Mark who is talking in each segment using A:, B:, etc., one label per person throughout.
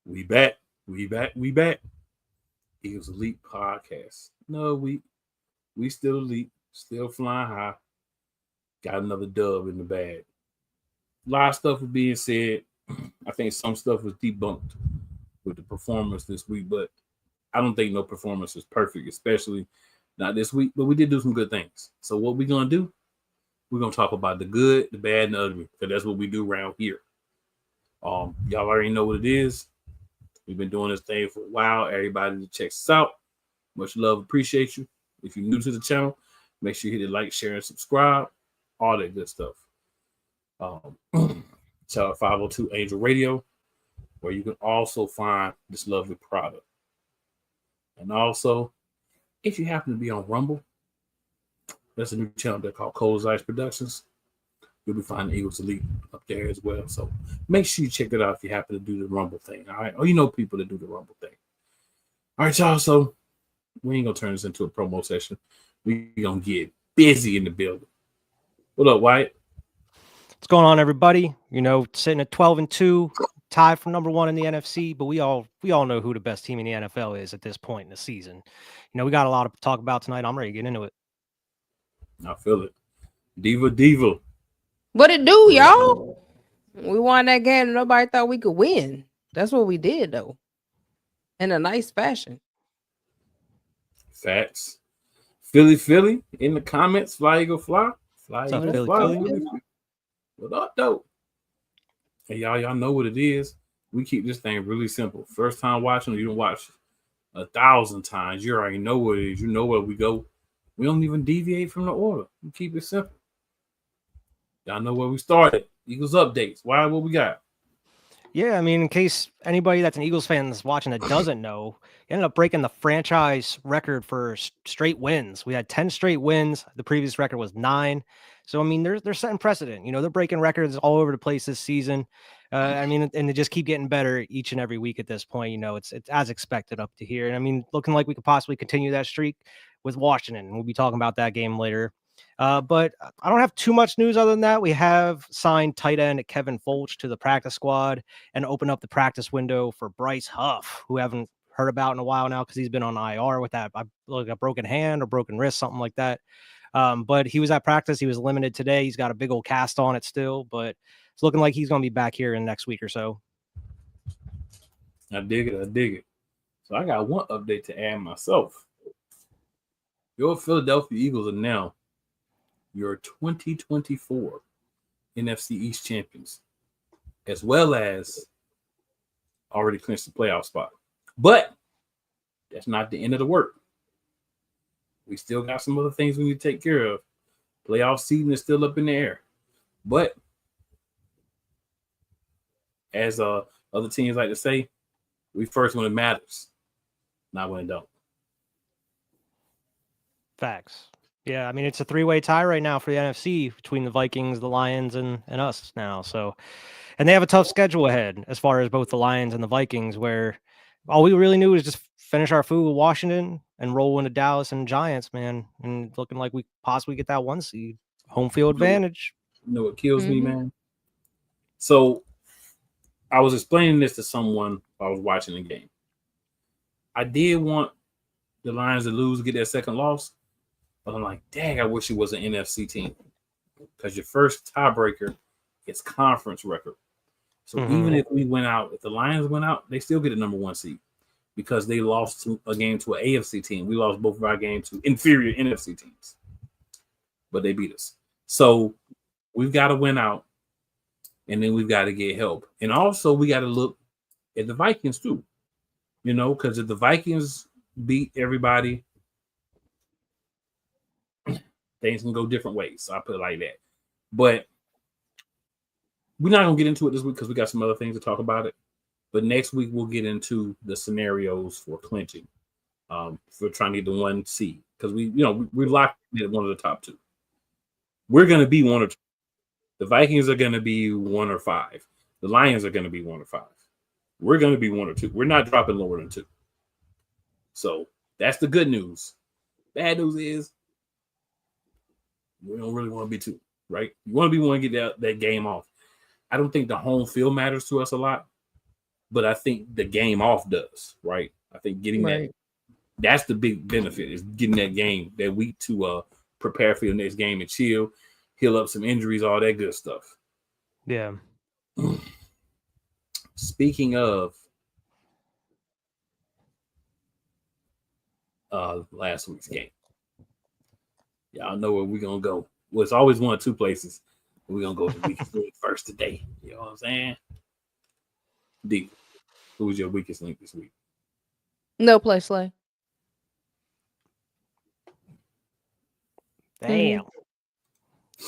A: We back. We back. Eagles Elite Podcast. No, we still elite, still flying high. Got another dub in the bag. A lot of stuff was being said. I think some stuff was debunked with the performance this week, but I don't think no performance is perfect, especially not this week. But we did do some good things. So what we're gonna do? We're gonna talk about the good, the bad, and the ugly, because that's what we do around here. Y'all already know what it is. We've been doing this thing for a while. Everybody that checks us out, much love, appreciate you. If you're new to the channel, make sure you hit the like, share, and subscribe. All that good stuff. Channel 502 Angel Radio, where you can also find this lovely product. And also, if you happen to be on Rumble, there's a new channel there called Cold Ice Productions. You'll be finding Eagles Elite up there as well. So make sure you check it out if you happen to do the Rumble thing. All right. Or you know people that do the Rumble thing. All right, y'all. So we ain't gonna turn this into a promo session. We gonna get busy in the building. What up, Wyatt?
B: What's going on, everybody? You know, sitting at 12-2, tied for number one in the NFC, but we all know who the best team in the NFL is at this point in the season. You know, we got a lot to talk about tonight. I'm ready to get into it.
A: I feel it. Diva.
C: What it do, y'all? We won that game and nobody thought we could win. That's what we did, though. In a nice fashion.
A: Facts. Philly in the comments. Fly Eagle Fly. Fly Eagle Fly. What up, though? Hey, y'all know what it is. We keep this thing really simple. First time watching, you don't watch 1,000 times. You already know what it is. You know where we go. We don't even deviate from the order. We keep it simple. Y'all know where we started. Eagles updates. Why? What we got?
B: Yeah, I mean, in case anybody that's an Eagles fan is watching that doesn't know, ended up breaking the franchise record for straight wins. We had 10 straight wins. The previous record was 9. So, I mean, they're setting precedent. You know, they're breaking records all over the place this season. I mean, and they just keep getting better each and every week at this point. You know, it's as expected up to here. And I mean, looking like we could possibly continue that streak with Washington. And we'll be talking about that game later. But I don't have too much news other than that. We have signed tight end Kevin Fulch to the practice squad and opened up the practice window for Bryce Huff, who haven't heard about in a while now because he's been on IR with that like a broken hand or broken wrist, something like that. But he was at practice. He was limited today. He's got a big old cast on it still, but it's looking like he's going to be back here in the next week or so.
A: I dig it. So I got one update to add myself. Your Philadelphia Eagles are now your 2024 NFC East champions, as well as already clinched the playoff spot. But that's not the end of the work. We still got some other things we need to take care of. Playoff season is still up in the air. But as other teams like to say, we first when it matters, not when it don't.
B: Facts. Yeah, I mean, it's a 3-way tie right now for the NFC between the Vikings, the Lions, and us now. So, and they have a tough schedule ahead as far as both the Lions and the Vikings, where all we really knew was just finish our food with Washington and roll into Dallas and Giants, man. And looking like we possibly get that 1 seed. Home field advantage.
A: You know what kills me, man? So I was explaining this to someone while I was watching the game. I did want the Lions to lose, get their second loss. But I'm like, dang, I wish it was an NFC team. Because your first tiebreaker is conference record. So even if we went out, if the Lions went out, they still get a number 1 seed. Because they lost a game to an AFC team. We lost both of our games to inferior NFC teams. But they beat us. So we've got to win out. And then we've got to get help. And also we got to look at the Vikings too. You know, because if the Vikings beat everybody, things can go different ways. So I put it like that. But we're not going to get into it this week because we got some other things to talk about it. But next week, we'll get into the scenarios for clinching, for trying to get the 1 seed. Because we're locked in at one of the top 2. We're going to be 1 or 2. The Vikings are going to be 1 or 5. The Lions are going to be 1 or 5. We're going to be 1 or 2. We're not dropping lower than 2. So that's the good news. Bad news is we don't really want to be 2, right? You want to be 1 to get that game off. I don't think the home field matters to us a lot. but I think the game off does, right? I think getting that's the big benefit is getting that game that week to prepare for your next game and chill, heal up some injuries, all that good stuff.
B: Yeah.
A: Speaking of last week's game, y'all know where we're gonna go. Well, it's always one or two places. We're gonna go to Weakest Linc first today. You know what I'm saying? D, who was your Weakest Linc this week?
C: No play Slay.
B: Damn.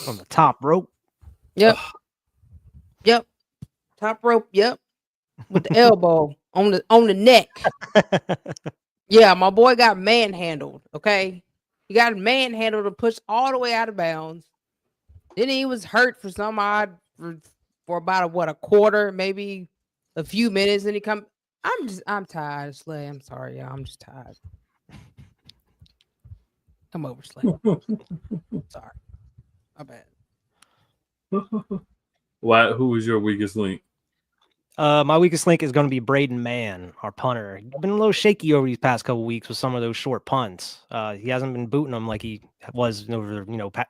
B: On the top rope.
C: Yep. Yep. Top rope. Yep. With the elbow on the neck. Yeah, my boy got manhandled. Okay, he got manhandled and pushed all the way out of bounds. Then he was hurt for some odd for about a quarter, maybe a few minutes, and he come. I'm tired, Slay. I'm sorry, y'all. I'm just tired. Come over, Slay. Sorry, my bad.
A: Why? Who was your Weakest Linc?
B: My Weakest Linc is going to be Braden Mann, our punter. He's been a little shaky over these past couple weeks with some of those short punts. He hasn't been booting them like he was over,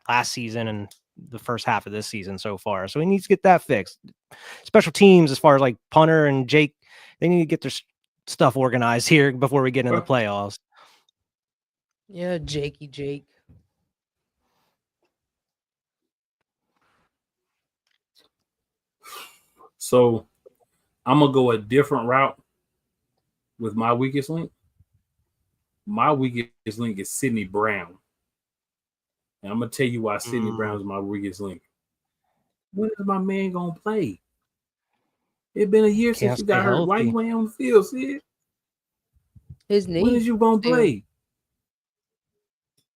B: last season and the first half of this season so far. So he needs to get that fixed. Special teams, as far as like punter and Jake, they need to get their stuff organized here before we get in the playoffs.
C: Yeah, Jake.
A: So I'm gonna go a different route with my Weakest Linc. My Weakest Linc is Sidney Brown. And I'm gonna tell you why Sidney Brown is my Weakest Linc. When is my man gonna play? It's been a year since you got hurt. Why you ain't on the field, Sid?
C: His knee.
A: When is you gonna play?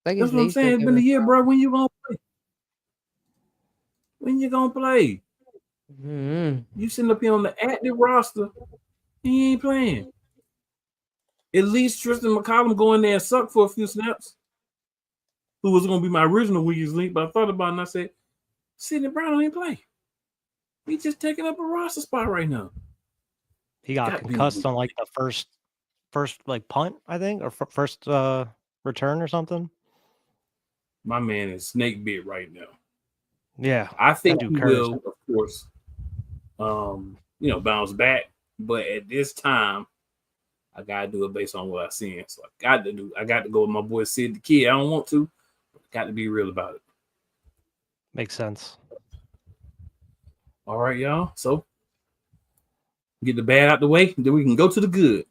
A: That's what I'm saying. It's been a year, bro. When you gonna play? When you gonna play? You sitting up here on the active roster, he ain't playing. At least Tristan McCollum go in there and suck for a few snaps. Who was going to be my original Weakest Linc, but I thought about it and I said, Sidney Brown ain't play. He just taking up a roster spot right now.
B: He got concussed on like the first like punt, I think, or first return or something.
A: My man is snake bit right now.
B: Yeah,
A: I think he will, of course, bounce back. But at this time, I gotta do it based on what I seen. So I got to go with my boy Sid the Kid. I don't want to, but I got to be real about it.
B: Makes sense.
A: All right, y'all. So get the bad out the way, then we can go to the good.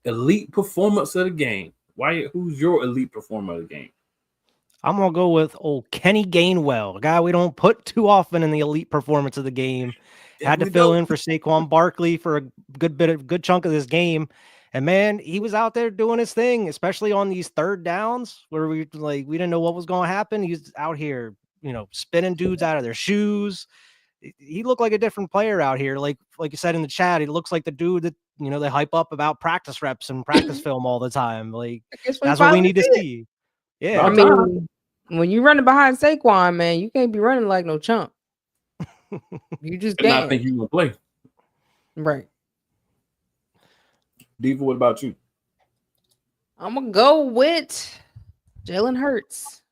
A: Elite performance of the game. Wyatt, who's your elite performer of the game?
B: I'm gonna go with old Kenny Gainwell, a guy we don't put too often in the elite performance of the game. Had to fill in for Saquon Barkley for a good chunk of this game. And man, he was out there doing his thing, especially on these third downs where we didn't know what was going to happen. He's out here, spinning dudes out of their shoes. He looked like a different player out here. Like you said in the chat, he looks like the dude that, they hype up about practice reps and practice film all the time. Like that's what we need to see. Yeah.
C: I mean, when you're running behind Saquon, man, you can't be running like no chump. You just can't.
A: I think you will play.
C: Right.
A: Diva, what about you?
C: I'm going to go with Jalen Hurts.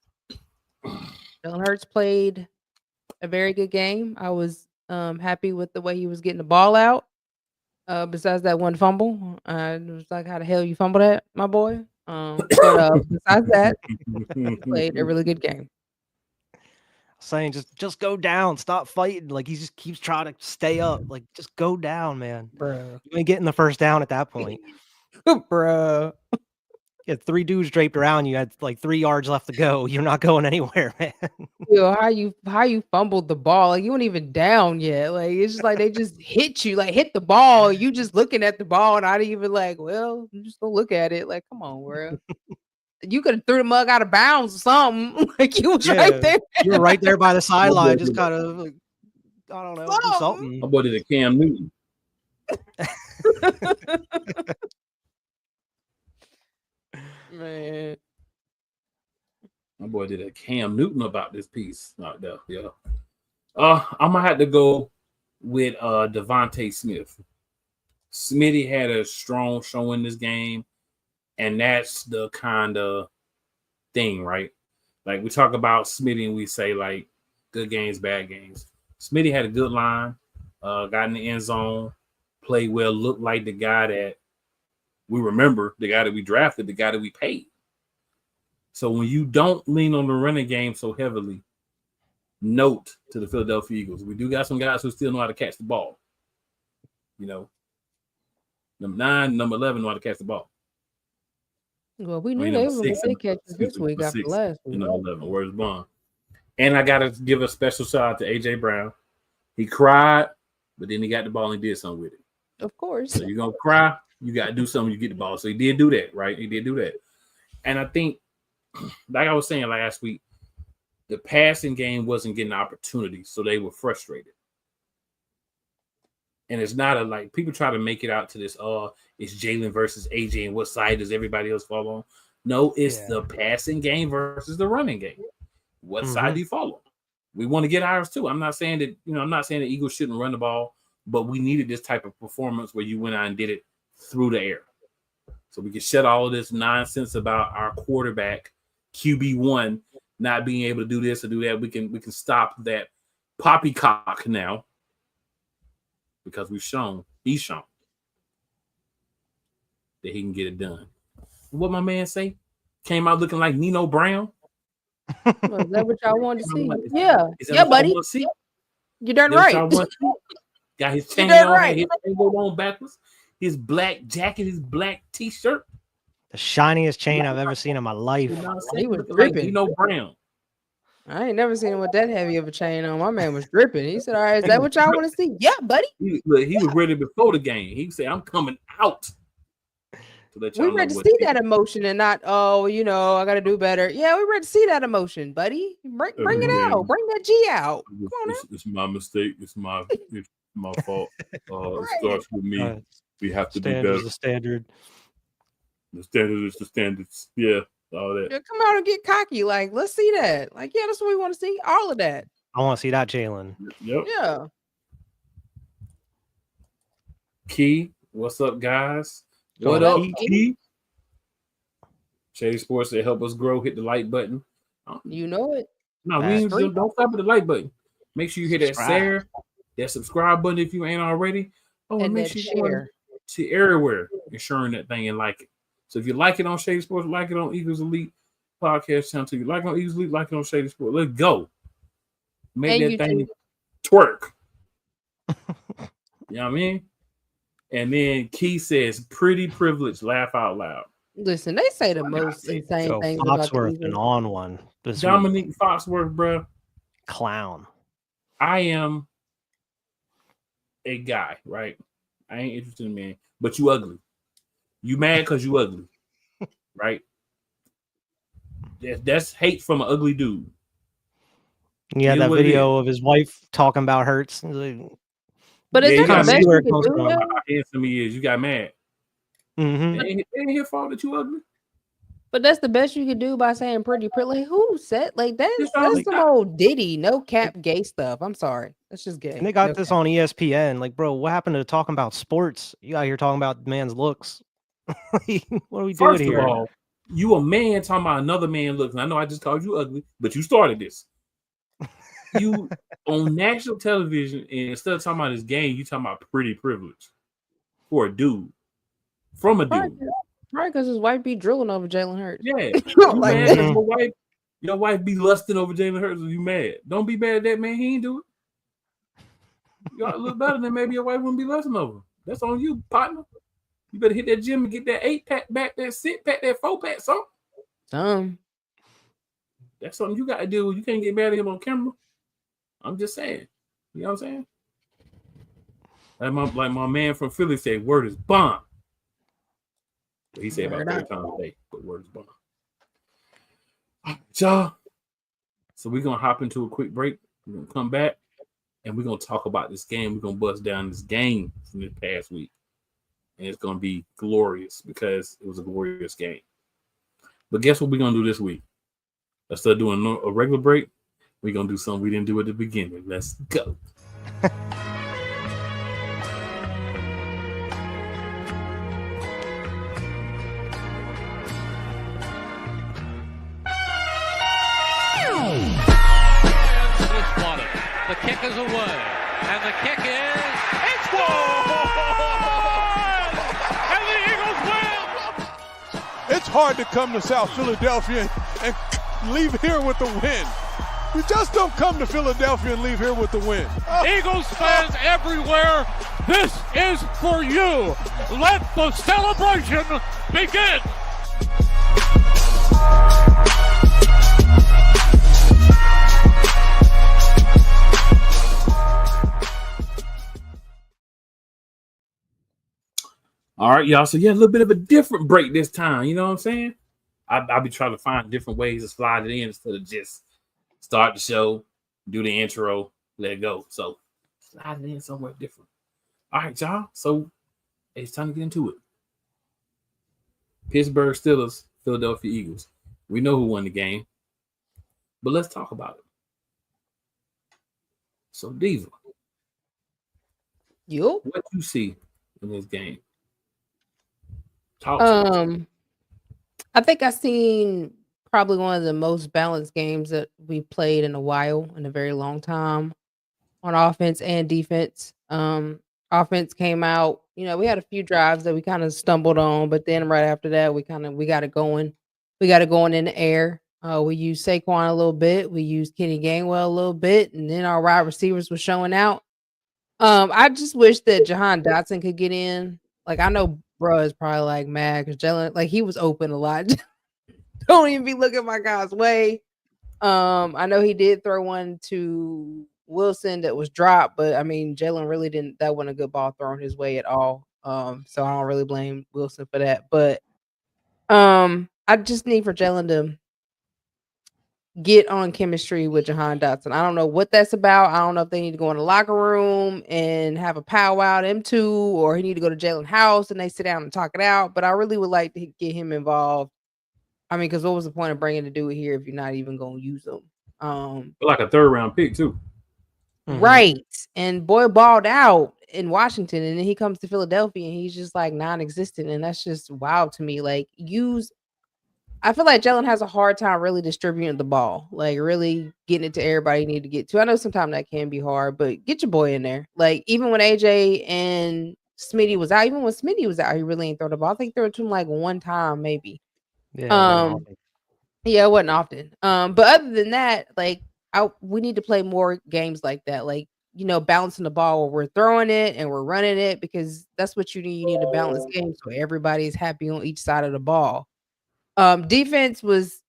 C: Jalen Hurts played a very good game. I was happy with the way he was getting the ball out. Besides that one fumble. It was like, how the hell you fumbled that, my boy? But besides that, he played a really good game.
B: Saying just go down, stop fighting. Like he just keeps trying to stay up. Like just go down, man.
C: Bro,
B: you ain't getting the first down at that point.
C: Bro,
B: you had 3 dudes draped around you. Had like 3 yards left to go. You're not going anywhere, man.
C: Yo, how you fumbled the ball? Like you weren't even down yet. Like it's just like they just hit you, like hit the ball. You just looking at the ball, and I didn't even like. Well, I'm just gonna look at it. Like, come on, bro. You could have threw the mug out of bounds or something. Like you was right there.
B: You were right there by the sideline, just kind of like, I don't know, do something.
A: My boy did a Cam Newton.
C: Man.
A: My boy did a Cam Newton about this piece. Not there, yeah. I'm gonna have to go with Devontae Smith. Smitty had a strong show in this game, and that's the kind of thing, right? Like we talk about Smitty and we say like good games, bad games. Smitty had a good line, got in the end zone, played well, looked like the guy that we remember, the guy that we drafted, the guy that we paid. So when you don't lean on the running game so heavily, note to the Philadelphia Eagles, we do got some guys who still know how to catch the ball. You know, number 9, number 11 know how to catch the ball.
C: Well, we knew they were going to big catches this week after last week.
A: Number 11, where's Bond? And I got to give a special shout out to A.J. Brown. He cried, but then he got the ball and did something with it.
C: Of course.
A: So you're going to cry, you got to do something, you get the ball. So he did do that, right? He did do that. And I think, like I was saying last week, the passing game wasn't getting opportunities, so they were frustrated. And it's not like people try to make it out to this, it's Jalen versus AJ, and what side does everybody else fall on? No, it's the passing game versus the running game. What side do you follow? We want to get ours too. I'm not saying that, I'm not saying the Eagles shouldn't run the ball, but we needed this type of performance where you went out and did it through the air. So we can shut all of this nonsense about our quarterback, QB1, not being able to do this or do that. We can stop that poppycock now because he's shown that he can get it done. What my man say? Came out looking like Nino Brown.
C: Is that what y'all wanted to see? Yeah, buddy. You're darn right.
A: Got his chain on, right. His chain on backwards, his black jacket, his black t-shirt.
B: The shiniest chain I've ever seen in my life.
C: He was dripping.
A: Nino Brown.
C: I ain't never seen him with that heavy of a chain on. My man was dripping. He said, all right, is that what y'all want to see? Yeah, buddy.
A: He was ready before the game. He said, I'm coming out.
C: We ready to see that emotion and not, I got to do better. Yeah, we ready to see that emotion, buddy. Bring it out. Bring that G out. Come on,
A: it's my mistake. It's my fault. It starts with me. We have to do better.
B: The standard.
A: The standard is the standards. Yeah, all that.
C: Yeah, come out and get cocky. Like, let's see that. Like, yeah, that's what we want to see. All of that.
B: I want to see that, Jalen.
A: Yep.
C: Yeah.
A: Key, what's up, guys? What up, Key? Shady Sports, they help us grow. Hit the like button.
C: You know it.
A: No, don't stop at the like button. Make sure you hit that share, that subscribe button if you ain't already. Oh, and make sure you share to everywhere, ensuring that thing and like it. So if you like it on Shady Sports, like it on Eagles Elite Podcast channel. So you like it on Eagles Elite, like it on Shady Sports. Let's go. Make and that thing twerk. You know what I mean? And then Key says, pretty privileged, laugh out loud.
C: Listen, they say the most insane things about
B: Foxworth and on one.
A: Dominique Foxworth, bro.
B: Clown.
A: I am a guy, right? I ain't interested in men, but you ugly. You mad because you ugly, right? That's hate from an ugly dude.
B: Yeah, that video of his wife talking about Hurts.
C: But it's not the best you can do.
A: How handsome he is. You got mad.
B: Mm-hmm.
A: It ain't your fault that you ugly.
C: But that's the best you can do by saying pretty. Like, who said like that's some old Diddy, no cap gay stuff. I'm sorry. That's just gay.
B: And they got this on ESPN. Like, bro, what happened to talking about sports? You out here talking about man's looks. What are we doing here?
A: First of all, you a man talking about another man looks. And I know I just called you ugly, but you started this. You on national television, and instead of talking about his game, you talking about pretty privilege for a dude. From a dude.
C: Right, because his wife be drilling over Jalen Hurts.
A: Yeah. You mad that your wife be lusting over Jalen Hurts, and you mad. Don't be mad at that man. He ain't do it. You got a little better than maybe your wife wouldn't be lusting over. That's on you, partner. You better hit that gym and get that 8-pack back, that 6-pack, that 4-pack, something. That's something you got to deal with. You can't get mad at him on camera. I'm just saying. You know what I'm saying? Like my man from Philly said, word is bomb. He said about 3 times a day, but word is bomb. All right, y'all. So we're going to hop into a quick break. We're going to come back, and we're going to talk about this game. We're going to bust down this game from this past week. And it's going to be glorious because it was a glorious game. But guess what we're going to do this week? Instead of doing a regular break, we're going to do something we didn't do at the beginning. Let's go.
D: is away. And the kick is, it's good! And the Eagles win!
E: It's hard to come to South Philadelphia and leave here with the win. You just don't come to Philadelphia and leave here with the win.
D: Eagles fans everywhere, this is for you. Let the celebration begin.
A: All right, y'all. So, yeah, a little bit of a different break this time. You know what I'm saying? I'll be trying to find different ways to slide it in instead of just start the show, do the intro, let it go. So, slide it in somewhere different. All right, y'all. So, it's time to get into it. Pittsburgh Steelers, Philadelphia Eagles. We know who won the game, but let's talk about it. So, Diva, what you see in this game?
C: I think I've seen probably one of the most balanced games that we played in a while, in a very long time, on offense and defense. Offense came out, we had a few drives that we kind of stumbled on, but then right after that, we got it going. We got it going in the air. We used Saquon a little bit. We used Kenny Gainwell a little bit, and then our wide receivers were showing out. I just wish that Jahan Dotson could get in. Like, I know bro is probably like mad because Jalen, like, he was open a lot. Don't even be looking my guy's way. I know he did throw one to Wilson that was dropped, but I mean, Jalen really didn't. That wasn't a good ball thrown his way at all. So I don't really blame Wilson for that. But I just need for Jalen to get on chemistry with Jahan Dotson. I don't know what that's about. I don't know if they need to go in the locker room and have a powwow, them two, or he need to go to Jalen's house and they sit down and talk it out. But I really would like to get him involved. I mean, because what was the point of bringing to do it here if you're not even going to use him?
A: Like a third-round pick, too.
C: Right. And boy balled out in Washington, and then he comes to Philadelphia, and he's just, like, non-existent, and that's just wild to me. Like, I feel like Jalen has a hard time really distributing the ball, like really getting it to everybody you need to get to. I know sometimes that can be hard, but get your boy in there. Like, even when AJ and Smitty was out, he really ain't throw the ball. I think he threw it to him like one time, maybe. Yeah, it wasn't often. But other than that, like, we need to play more games like that, like, balancing the ball where we're throwing it and we're running it, because that's what you need. You need to balance games so everybody's happy on each side of the ball. Defense was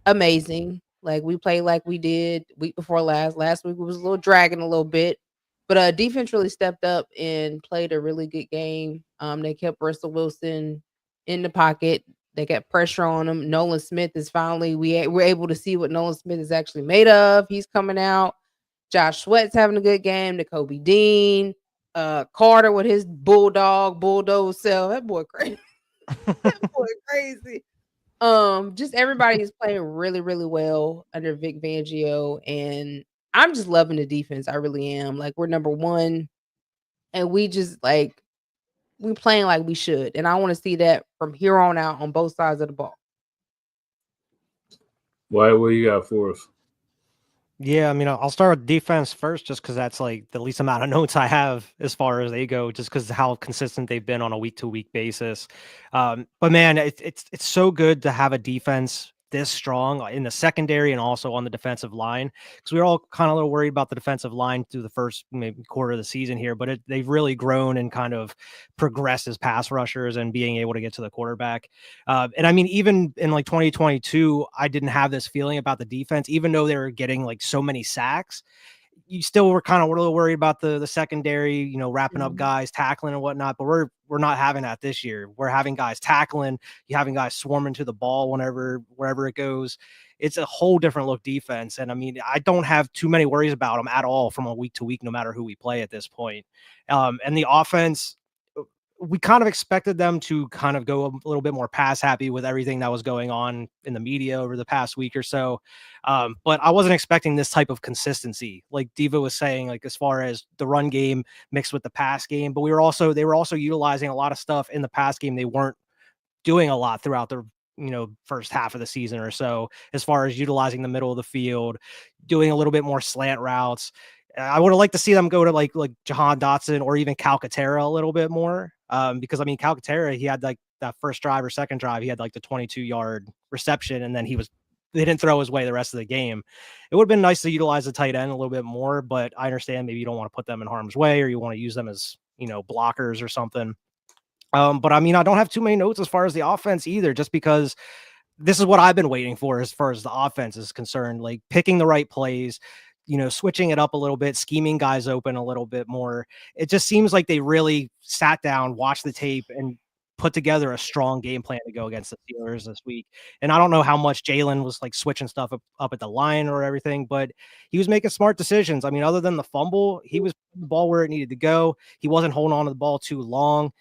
C: amazing. Like, we played like we did week before last. Last week was a little dragging a little bit, but defense really stepped up and played a really good game. They kept Russell Wilson in the pocket. They got pressure on him. Nolan Smith is finally, we're able to see what Nolan Smith is actually made of. He's coming out. Josh Sweat's having a good game. Nakobe Dean, Carter with his bulldoze self. That boy crazy. That boy crazy. Just everybody is playing really, really well under Vic Fangio, and I'm just loving the defense. I really am. Like, we're number one, and we just, like, we're playing like we should, and I want to see that from here on out on both sides of the ball.
A: What you got for us?
B: Yeah, I mean, I'll start with defense first, just because that's like the least amount of notes I have as far as they go, just because of how consistent they've been on a week-to-week basis. But man, it's so good to have a defense this strong in the secondary and also on the defensive line, because we were all kind of a little worried about the defensive line through the first maybe quarter of the season here, but they've really grown and kind of progressed as pass rushers and being able to get to the quarterback. And I mean, even in like 2022, I didn't have this feeling about the defense, even though they were getting like so many sacks. You still were kind of a little worried about the secondary, wrapping up guys, tackling and whatnot, but we're not having that this year. We're having guys tackling, you having guys swarming to the ball wherever it goes. It's a whole different look defense. And I mean, I don't have too many worries about them at all from a week to week, no matter who we play at this point. And the offense, we kind of expected them to kind of go a little bit more pass happy with everything that was going on in the media over the past week or so. But I wasn't expecting this type of consistency. Like Diva was saying, like, as far as the run game mixed with the pass game, but they were also utilizing a lot of stuff in the pass game. They weren't doing a lot throughout the first half of the season or so, as far as utilizing the middle of the field, doing a little bit more slant routes. I would have liked to see them go to like Jahan Dotson or even Calcaterra a little bit more. Because I mean, Calcaterra, he had like that first drive or second drive, he had like the 22-yard reception, and then they didn't throw his way the rest of the game. It would have been nice to utilize the tight end a little bit more, but I understand maybe you don't want to put them in harm's way, or you want to use them as, blockers or something. But I mean, I don't have too many notes as far as the offense either, just because this is what I've been waiting for as far as the offense is concerned, like picking the right plays, switching it up a little bit, scheming guys open a little bit more. It just seems like they really sat down, watched the tape, and put together a strong game plan to go against the Steelers this week. And I don't know how much Jalen was like switching stuff up at the line or everything, but he was making smart decisions. I mean, other than the fumble, he was putting the ball where it needed to go. He wasn't holding on to the ball too long.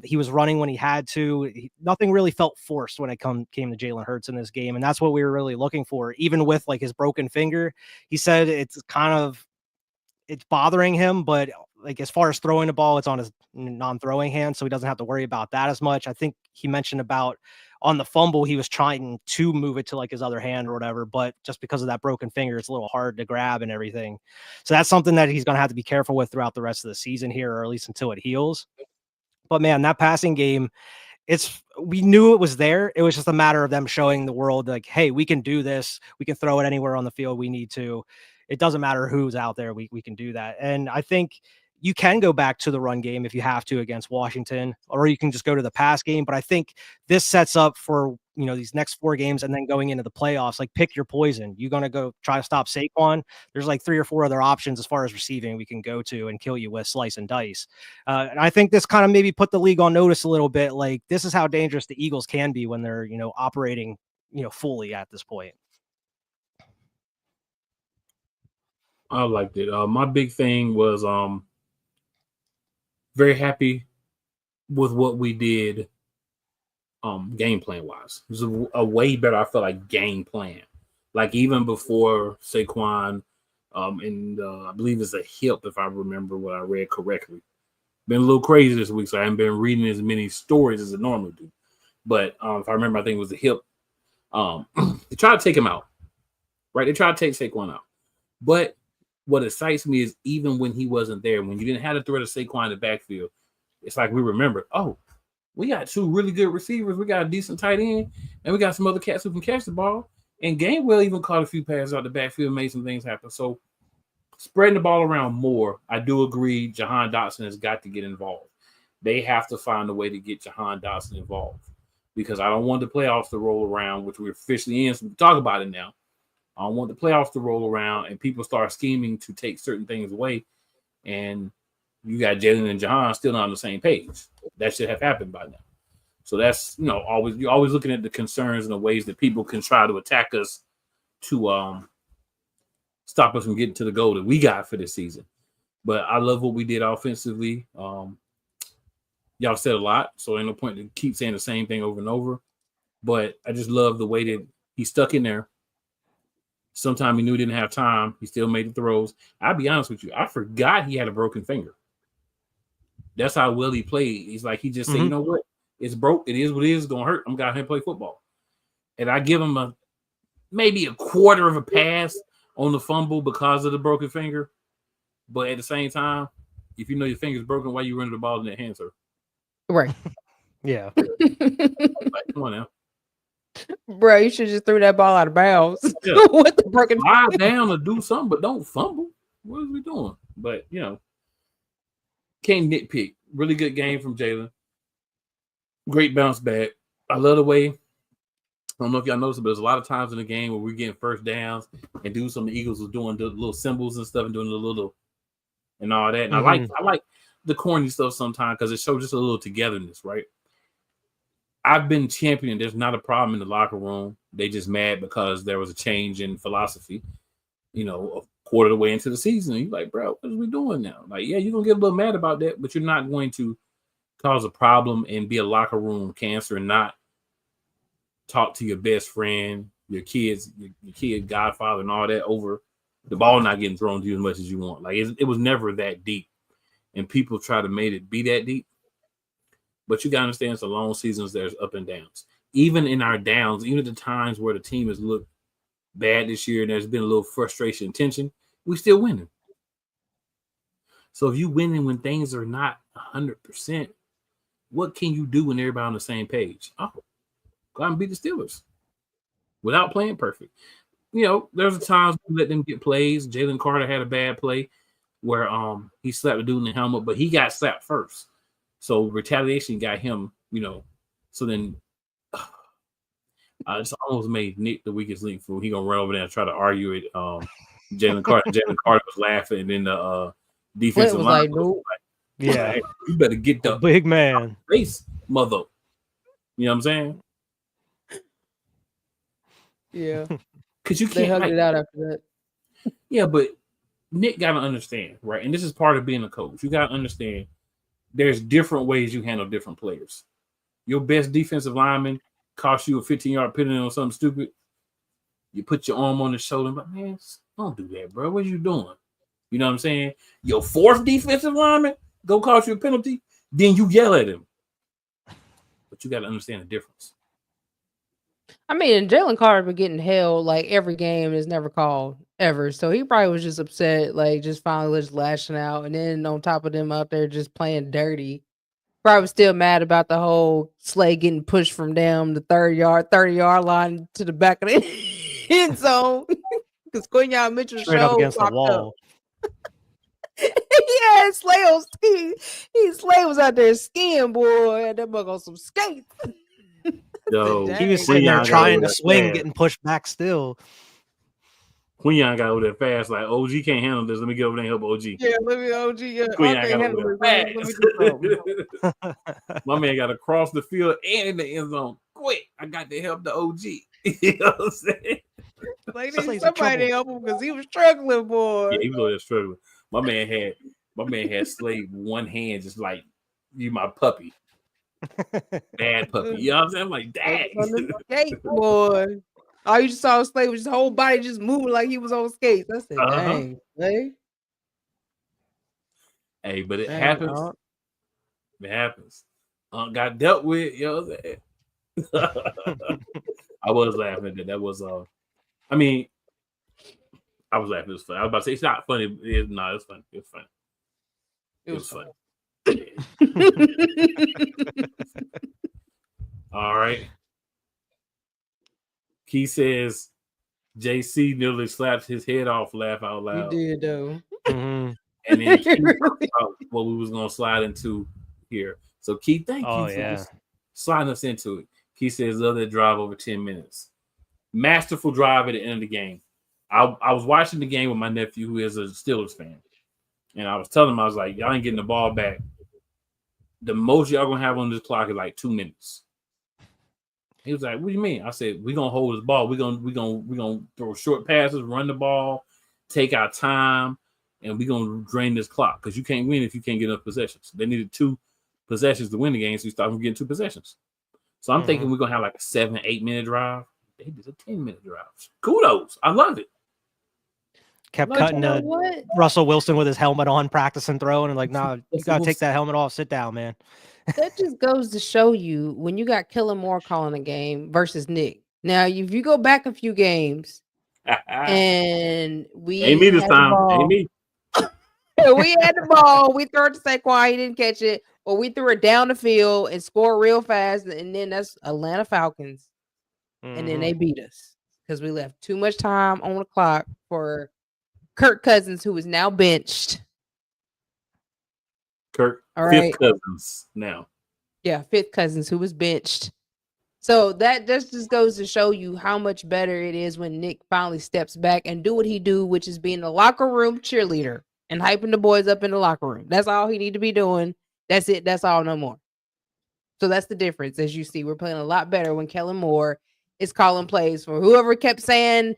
B: He was running when he had to. Nothing really felt forced when it came to Jalen Hurts in this game. And that's what we were really looking for. Even with like his broken finger, he said it's bothering him, but like as far as throwing the ball, it's on his non-throwing hand, so he doesn't have to worry about that as much. I think he mentioned about on the fumble, he was trying to move it to like his other hand or whatever, but just because of that broken finger, it's a little hard to grab and everything. So that's something that he's going to have to be careful with throughout the rest of the season here, or at least until it heals. But man, that passing game, we knew it was there. It was just a matter of them showing the world like, hey, we can do this. We can throw it anywhere on the field we need to. It doesn't matter who's out there. We can do that. And I think you can go back to the run game if you have to against Washington, or you can just go to the pass game. But I think this sets up for, these next 4 games and then going into the playoffs, like pick your poison. You're going to go try to stop Saquon. There's like 3 or 4 other options as far as receiving we can go to and kill you with slice and dice. And I think this kind of maybe put the league on notice a little bit. Like this is how dangerous the Eagles can be when they're, operating, fully at this point.
A: I liked it. My big thing was very happy with what we did game plan wise. It was a way better, I feel like, game plan. Like even before Saquon and I believe it's a hip, if I remember what I read correctly. Been a little crazy this week, so I haven't been reading as many stories as I normally do. But if I remember, I think it was a hip. They tried to take him out. Right? They tried to take Saquon out. But what excites me is even when he wasn't there, when you didn't have to throw to Saquon in the backfield, it's like we remember, we got 2 really good receivers. We got a decent tight end, and we got some other cats who can catch the ball. And Gainwell even caught a few passes out the backfield, made some things happen. So spreading the ball around more, I do agree Jahan Dotson has got to get involved. They have to find a way to get Jahan Dotson involved because I don't want the playoffs to roll around, which we're officially in, so we can talk about it now. I don't want the playoffs to roll around and people start scheming to take certain things away. And you got Jalen and Jahan still not on the same page. That should have happened by now. So that's, you're always looking at the concerns and the ways that people can try to attack us to stop us from getting to the goal that we got for this season. But I love what we did offensively. Y'all said a lot, so ain't no point to keep saying the same thing over and over. But I just love the way that he stuck in there. Sometimes he knew he didn't have time. He still made the throws. I'll be honest with you. I forgot he had a broken finger. That's how well he played. He's like, he just said, you know what? It's broke. It is what it is. It's going to hurt. I'm going to play football. And I give him maybe a quarter of a pass on the fumble because of the broken finger. But at the same time, if you know your finger's broken, why you running the ball in that hand, sir?
C: Right.
B: Yeah.
A: Like, come on now.
C: Bro, you should just threw that ball out of bounds.
A: Yeah.
C: With the broken
A: Lie down or do something, but don't fumble. What are we doing? But, can't nitpick. Really good game from Jalen. Great bounce back. I love the way, I don't know if y'all noticed, but there's a lot of times in the game where we're getting first downs and dudes from the Eagles was doing the little symbols and stuff and doing the little and all that. And I like the corny stuff sometimes because it shows just a little togetherness, right? I've been championing. There's not a problem in the locker room. They just mad because there was a change in philosophy, a quarter of the way into the season. And you're like, bro, what are we doing now? Like, yeah, you're going to get a little mad about that, but you're not going to cause a problem and be a locker room cancer and not talk to your best friend, your kids, your kid, godfather, and all that over the ball not getting thrown to you as much as you want. Like, it was never that deep. And people try to make it be that deep. But you got to understand it's a long seasons. There's up and downs. Even in our downs, even at the times where the team has looked bad this year and there's been a little frustration and tension, we still winning. So if you winning when things are not 100%, what can you do when everybody on the same page? Oh, go out and beat the Steelers without playing perfect. There's times we let them get plays. Jalen Carter had a bad play where he slapped the dude in the helmet, but he got slapped first. So retaliation got him, So then I just almost made Nick the weakest link fool. He gonna run over there and try to argue it. Jalen Carter was laughing, and then the defensive
C: was
A: line
C: like, nope.
B: Yeah,
A: hey, you better get the
B: big man
A: face, mother. You know what I'm saying?
C: Yeah.
A: Because you
C: They
A: can't
C: hugged it out after that.
A: Yeah, but Nick got to understand, right? And this is part of being a coach. You got to understand there's different ways you handle different players. Your best defensive lineman cost you a 15-yard penalty on something stupid. You put your arm on his shoulder, but man, don't do that, bro. What are you doing? You know what I'm saying? Your fourth defensive lineman go cost you a penalty, then you yell at him. But you got to understand the difference.
C: I mean, Jalen Carter been getting held like every game is never called ever. So he probably was just upset, like just finally just lashing out. And then on top of them out there just playing dirty. Probably still mad about the whole Slay getting pushed from down the 30-yard line to the back of the end zone. Because Quinyon Mitchell
B: straight up against the wall.
C: Yeah, Slay on ski. Slay was out there skiing, boy. That bug on some skates.
A: Yo,
B: he was sitting there trying to swing, getting pushed back still.
A: Quinyon got over there fast, like OG can't handle this. Let me get over there and help OG.
C: Yeah, let me OG. Yeah,
A: Quinyon got over there fast. My man got across the field and in the end zone. Quick, I got to help the OG. You know what I'm saying?
C: Like somebody help him because he was struggling, boy.
A: Yeah, he was over there struggling. My man had Slade one hand, just like you, my puppy. Bad puppy. You know what I'm saying? I'm like, dang.
C: Skate, boy. All you just saw Slade was his whole body just moving like he was on skates. I said, dang.
A: Hey, but it happens. It happens. Got dealt with, you know what I'm saying? I was laughing at that. That was I mean, I was laughing. It was funny. I was about to say it's not funny. It's funny. It was funny. It was funny. All right. He says JC nearly slapped his head off, laugh out loud.
C: You did though.
A: Mm-hmm. And then Keith talked about what we was gonna slide into here. So Keith, thank you for sliding us into it. Keith says love that drive over 10 minutes. Masterful drive at the end of the game. I was watching the game with my nephew who is a Steelers fan. And I was telling him, I was like, y'all ain't getting the ball back. The most y'all gonna have on this clock is like 2 minutes. He was like, what do you mean? I said, we're gonna hold this ball. We're gonna throw short passes, run the ball, take our time, and we're gonna drain this clock because you can't win if you can't get enough possessions. They needed 2 possessions to win the game, so you start from getting 2 possessions. So I'm thinking we're gonna have like a 7-8 minute drive. They did a 10-minute drive. Kudos. I love it.
B: Kept cutting Russell Wilson with his helmet on, practicing throwing, and like, nah, you gotta take that helmet off. Sit down, man.
C: That just goes to show you when you got Kellen Moore calling a game versus Nick. Now, if you go back a few games, and we
A: ain't me this time, ain't me.
C: We had the ball, we threw it to Saquon, he didn't catch it, or we threw it down the field and scored real fast, and then that's Atlanta Falcons, and then they beat us because we left too much time on the clock for Kirk Cousins, who is now benched.
A: Fifth Cousins now.
C: Yeah, Fifth Cousins, who was benched. So that just goes to show you how much better it is when Nick finally steps back and do what he do, which is being the locker room cheerleader and hyping the boys up in the locker room. That's all he need to be doing. That's it. That's all, no more. So that's the difference. As you see, we're playing a lot better when Kellen Moore is calling plays for whoever kept saying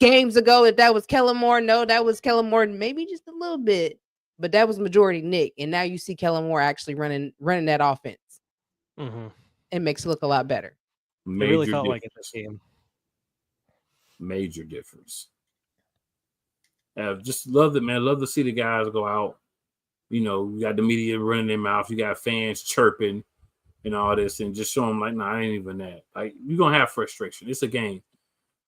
C: games ago that was Kellen Moore. No, that was Kellen Moore, maybe just a little bit, but that was majority Nick. And now you see Kellen Moore actually running that offense. It makes it look a lot better.
B: It really felt like it this game.
A: Major difference. Just love it, man. Love to see the guys go out. You know, you got the media running their mouth. You got fans chirping and all this, and just show them like, nah, I ain't even that. Like, you're gonna have frustration. It's a game.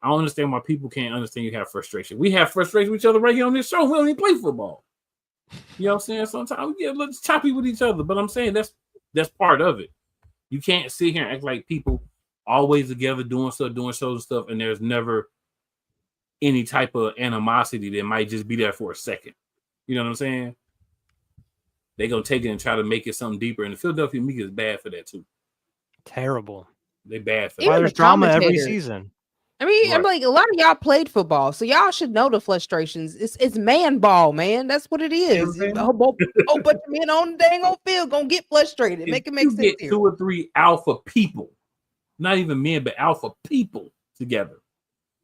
A: I don't understand why people can't understand you have frustration. We have frustration with each other right here on this show. We don't even play football. You know what I'm saying? Sometimes we get a little choppy with each other, but I'm saying that's part of it. You can't sit here and act like people always together doing stuff, doing shows and stuff, and there's never any type of animosity that might just be there for a second. You know what I'm saying? They're going to take it and try to make it something deeper. And the Philadelphia media is bad for that, too.
B: Terrible.
A: They bad for
B: Why
A: that.
B: there's drama every season.
C: I mean,
A: Right.
C: I'm like, a lot of y'all played football, so y'all should know the frustrations. It's man ball, man. That's what it is. A whole bunch of men on the dang old field gonna get frustrated. Make it make sense.
A: Get
C: here.
A: 2 or 3 alpha people, not even men, but alpha people together,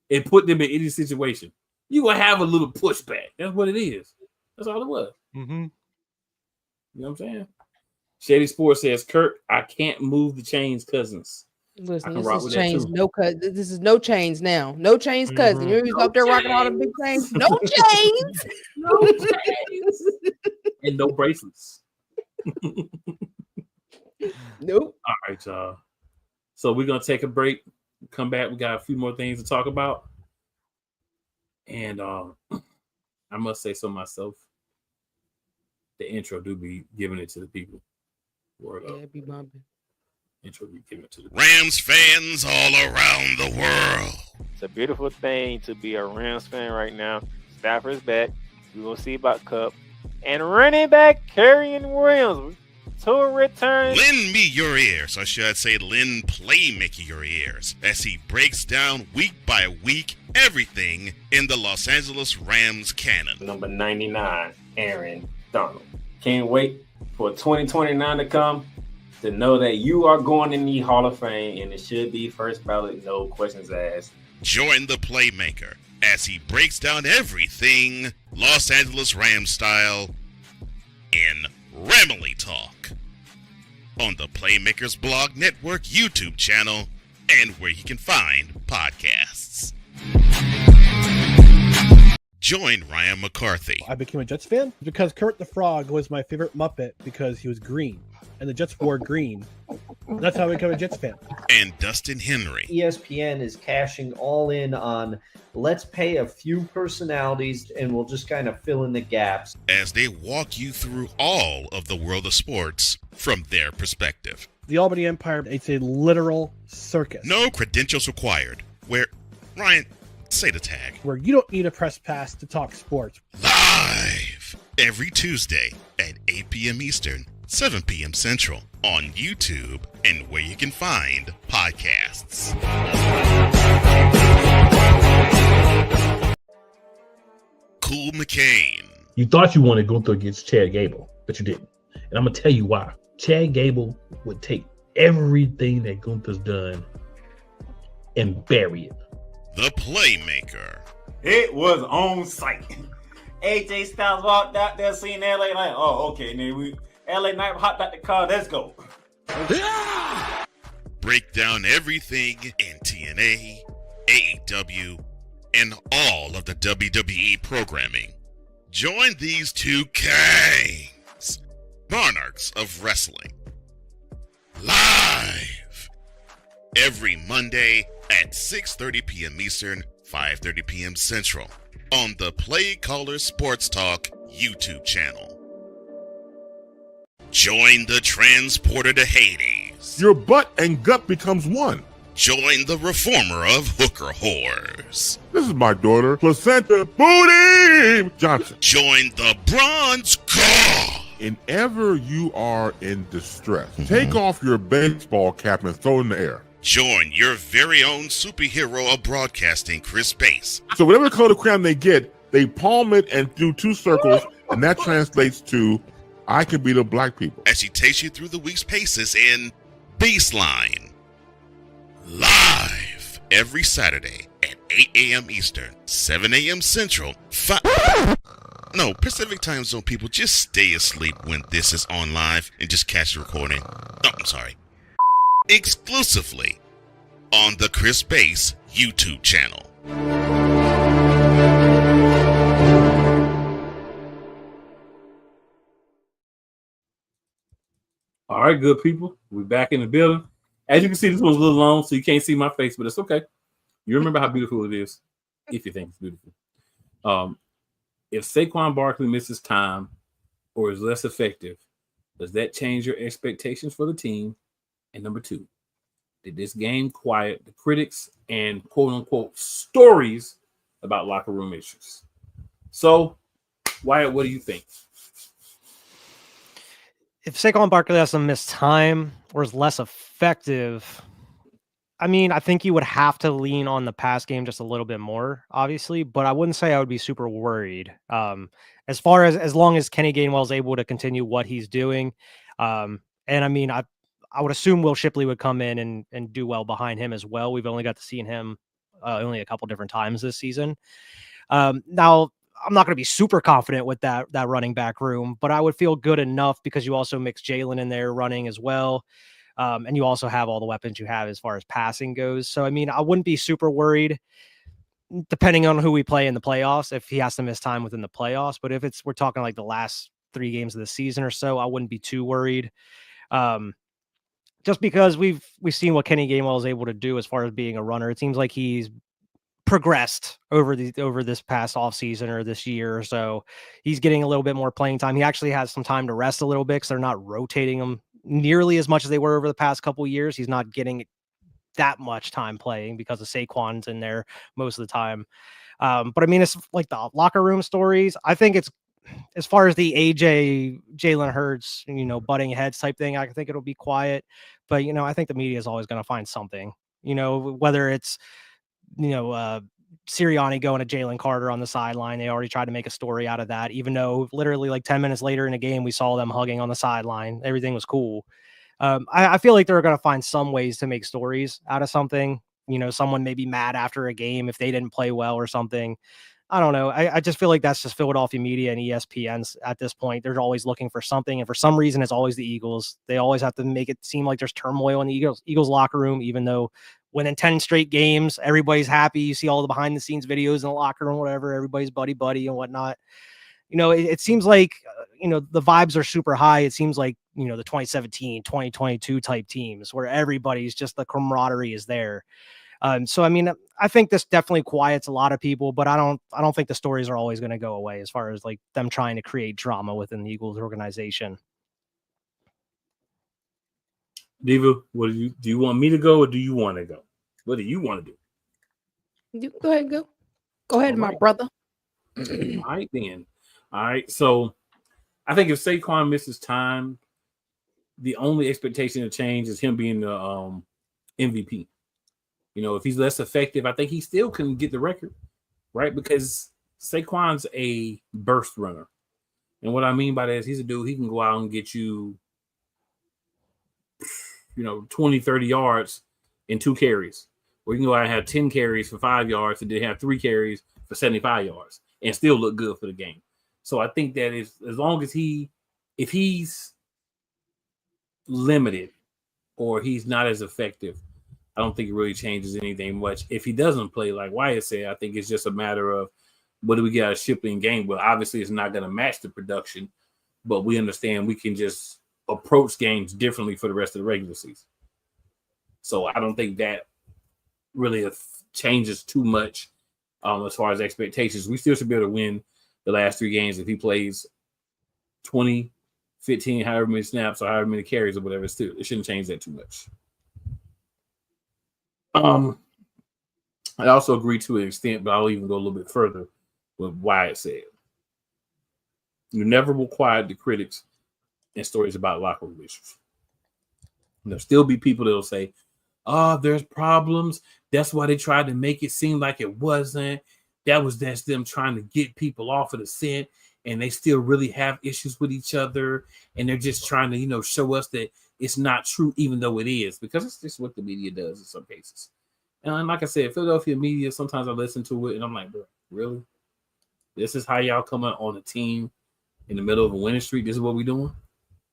A: and put them in any situation, you gonna have a little pushback. That's what it is. That's all it was.
B: Mm-hmm.
A: You know what I'm saying? Shady Sports says, Kurt, I can't move the chains, cousins.
C: Listen,
A: can
C: this
A: rock
C: is
A: with that,
C: chains.
A: too.
C: No cut. This is no chains now. No chains, cousin. You was up there rocking all the big chains. No chains.
A: No chains. And no bracelets.
C: Nope.
A: All right, y'all. So we're gonna take a break. Come back. We got a few more things to talk about. And I must say so myself. The intro do be giving it to the people. Word up.
C: Yeah, be bumping.
A: Intro be giving it to the
F: Rams fans all around the world.
G: It's a beautiful thing to be a Rams fan right now. Stafford's back. We will see about Cup. And running back Kerryon Williams to return.
F: Lend me your ears, or should I say lend Playmaker your ears, as he breaks down week by week everything in the Los Angeles Rams canon.
H: Number 99, Aaron Donald. Can't wait for 2029 to come to know that you are going in the Hall of Fame, and it should be first ballot, no questions asked.
F: Join the Playmaker as he breaks down everything Los Angeles Rams style in Ramily Talk on the Playmakers Blog Network YouTube channel and where you can find podcasts. Join Ryan McCarthy.
I: I became a Jets fan because Kurt the Frog was my favorite Muppet because he was green, and the Jets wore green. That's how I became a Jets fan.
F: And Dustin Henry.
J: ESPN is cashing all in on let's pay a few personalities and we'll just kind of fill in the gaps.
F: As they walk you through all of the world of sports from their perspective.
I: The Albany Empire, it's a literal circus.
F: No credentials required. Where, Ryan, say the tag.
I: Where you don't need a press pass to talk sports.
F: Live every Tuesday at 8 p.m. Eastern, 7 p.m. Central on YouTube and where you can find podcasts. Cool McCain.
K: You thought you wanted Gunther against Chad Gable, but you didn't. And I'm going to tell you why. Chad Gable would take everything that Gunther's done and bury it.
F: The Playmaker.
H: It was on site. AJ Styles walked out there, seen LA Knight. Oh, okay, then LA Knight hopped out the car. Let's go.
F: Break down everything in TNA, AEW, and all of the WWE programming. Join these two kings, monarchs of wrestling, live every Monday at 6:30 p.m. Eastern, 5:30 p.m. Central on the Play Caller Sports Talk YouTube channel. Join the transporter to Hades.
E: Your butt and gut becomes one.
F: Join the reformer of hooker whores.
E: This is my daughter, Placenta Booty Johnson.
F: Join the bronze god.
E: Whenever you are in distress, take off your baseball cap and throw it in the air.
F: Join your very own superhero of broadcasting, Chris Bass.
E: So whatever color crayon they get, they palm it and do 2 circles, and that translates to, I can beat up black people.
F: As he takes you through the week's paces in Baseline. Live every Saturday at 8 a.m. Eastern, 7 a.m. Central, Pacific Time Zone people, just stay asleep when this is on live and just catch the recording. Oh, I'm sorry. Exclusively on the Chris Bass YouTube channel.
A: All right, good people. We're back in the building. As you can see, this one's a little long, so you can't see my face, but it's okay. You remember how beautiful it is, if you think it's beautiful. If Saquon Barkley misses time, or is less effective, does that change your expectations for the team? And number 2, did this game quiet the critics and quote unquote stories about locker room issues? So, Wyatt, what do you think?
B: If Saquon Barkley has some missed time or is less effective, I mean, I think you would have to lean on the pass game just a little bit more, obviously, but I wouldn't say I would be super worried. As far as long as Kenny Gainwell is able to continue what he's doing, and I mean, I would assume Will Shipley would come in and do well behind him as well. We've only got to see him only a couple different times this season. Now, I'm not going to be super confident with that running back room, but I would feel good enough because you also mix Jalen in there running as well. And you also have all the weapons you have as far as passing goes. So, I mean, I wouldn't be super worried depending on who we play in the playoffs, if he has to miss time within the playoffs. But if we're talking like the last 3 games of the season or so, I wouldn't be too worried. Just because we've seen what Kenny Gainwell is able to do as far as being a runner. It seems like he's progressed over this past offseason or this year or so. He's getting a little bit more playing time. He actually has some time to rest a little bit because they're not rotating him nearly as much as they were over the past couple of years. He's not getting that much time playing because of Saquon's in there most of the time. But I mean, it's like the locker room stories. I think it's, as far as the AJ Jalen Hurts, butting heads type thing, I think it'll be quiet. But, I think the media is always going to find something, whether it's, Sirianni going to Jalen Carter on the sideline. They already tried to make a story out of that, even though literally like 10 minutes later in a game, we saw them hugging on the sideline. Everything was cool. I feel like they're going to find some ways to make stories out of something. Someone may be mad after a game if they didn't play well or something. I don't know. I just feel like that's just Philadelphia media and ESPN's at this point. They're always looking for something. And for some reason, it's always the Eagles. They always have to make it seem like there's turmoil in the Eagles locker room, even though winning 10 straight games, everybody's happy. You see all the behind the scenes videos in the locker room, whatever, everybody's buddy and whatnot. It seems like, the vibes are super high. It seems like, the 2017, 2022 type teams where everybody's just, the camaraderie is there. So, I mean, I think this definitely quiets a lot of people, but I don't think the stories are always going to go away as far as like them trying to create drama within the Eagles organization.
A: Diva, do you want me to go or do you want to go? What do you want to do?
C: You go ahead and go. Go ahead, my brother.
A: All right, then. All right. So I think if Saquon misses time, the only expectation to change is him being the MVP. If he's less effective, I think he still can get the record, right? Because Saquon's a burst runner. And what I mean by that is he's a dude, he can go out and get you, 20, 30 yards in 2 carries. Or you can go out and have 10 carries for 5 yards and then have 3 carries for 75 yards and still look good for the game. So I think that is, as long as if he's limited or he's not as effective, I don't think it really changes anything much. If he doesn't play, like Wyatt said, I think it's just a matter of what do we get out of Shipley and Gainwell. Obviously, it's not going to match the production, but we understand we can just approach games differently for the rest of the regular season. So I don't think that really changes too much as far as expectations. We still should be able to win the last 3 games if he plays 20, 15, however many snaps or however many carries or whatever. It shouldn't change that too much. I also agree to an extent, but I'll even go a little bit further with Wyatt said. You never will quiet the critics and stories about locker room issues. There'll still be people that'll say, there's problems. That's why they tried to make it seem like it wasn't. That's them trying to get people off of the scent, and they still really have issues with each other, and they're just trying to, show us that it's not true, even though it is, because it's just what the media does in some cases. And like I said, Philadelphia media, sometimes I listen to it, and I'm like, bro, really? This is how y'all come out on a team in the middle of a winning streak? This is what we're doing?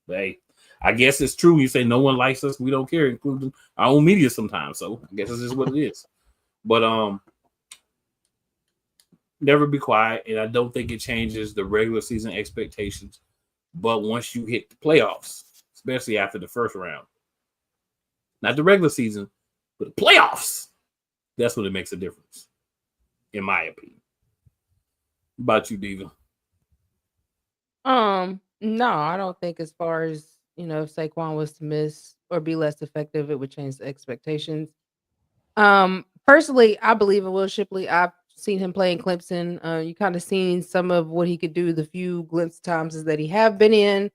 A: But hey, I guess it's true. You say no one likes us, we don't care, including our own media sometimes. So I guess this is what it is. But never be quiet, and I don't think it changes the regular season expectations. But once you hit the playoffs, especially after the first round, not the regular season, but the playoffs, that's when it makes a difference, in my opinion. What about you, Diva?
C: No, I don't think as far as, if Saquon was to miss or be less effective, it would change the expectations. Personally, I believe in Will Shipley. I've seen him play in Clemson. You kind of seen some of what he could do the few glimpse times that he have been in.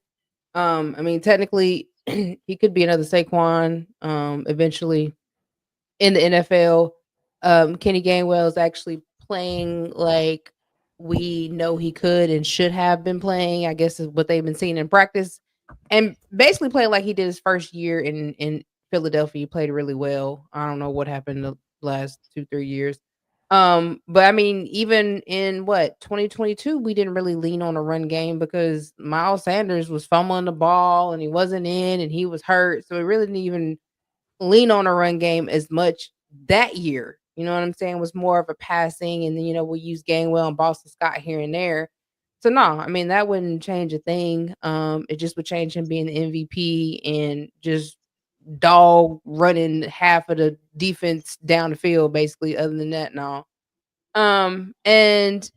C: I mean, technically, he could be another Saquon eventually in the NFL. Kenny Gainwell is actually playing like we know he could and should have been playing, I guess is what they've been seeing in practice. And basically playing like he did his first year in Philadelphia. He played really well. I don't know what happened the last 2-3 years. But I mean, even in 2022, we didn't really lean on a run game because Miles Sanders was fumbling the ball and he wasn't in and he was hurt. So we really didn't even lean on a run game as much that year. You know what I'm saying? It was more of a passing, and then we'll use Gainwell and Boston Scott here and there. So no, I mean that wouldn't change a thing. It just would change him being the MVP and just dog running half of the defense down the field, basically. Other than that, no. And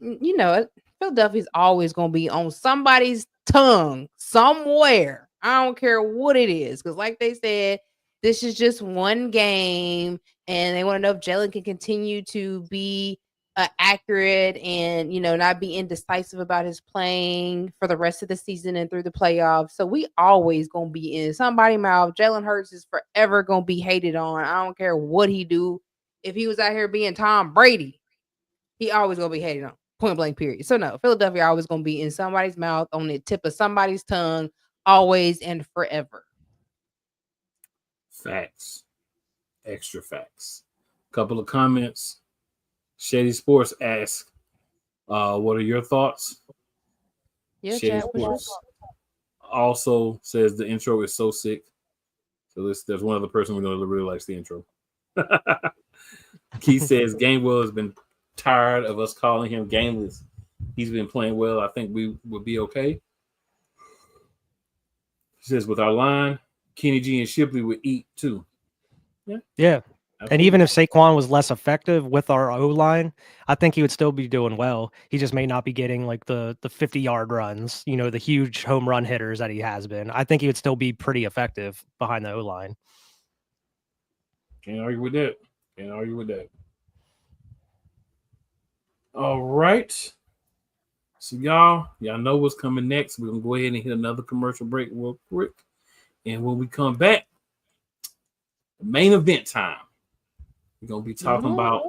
C: Philadelphia's always gonna be on somebody's tongue somewhere. I don't care what it is, because like they said, this is just one game, and they want to know if Jalen can continue to be accurate and not be indecisive about his playing for the rest of the season and through the playoffs. So we always gonna be in somebody's mouth. Jalen Hurts is forever gonna be hated on. I don't care what he do. If he was out here being Tom Brady, he always gonna be hated on. Point blank, period. So no, Philadelphia always gonna be in somebody's mouth, on the tip of somebody's tongue, always and forever.
A: Facts. Extra facts. Couple of comments. Shady Sports asks, what are your thoughts?
C: Yeah,
A: Shady
C: Chad, what's your
A: Sports
C: thoughts?
A: also says the intro is so sick. So there's one other person we know that really likes the intro. Keith says Gainwell has been tired of us calling him gameless. He's been playing well. I think we will be okay. He says with our line, Kenny G and Shipley would eat too.
B: Yeah. And even if Saquon was less effective with our O-line, I think he would still be doing well. He just may not be getting like the 50-yard runs, the huge home run hitters that he has been. I think he would still be pretty effective behind the O-line.
A: Can't argue with that. All right. So y'all know what's coming next. We're going to go ahead and hit another commercial break real quick. And when we come back, the main event time. We're going to be talking about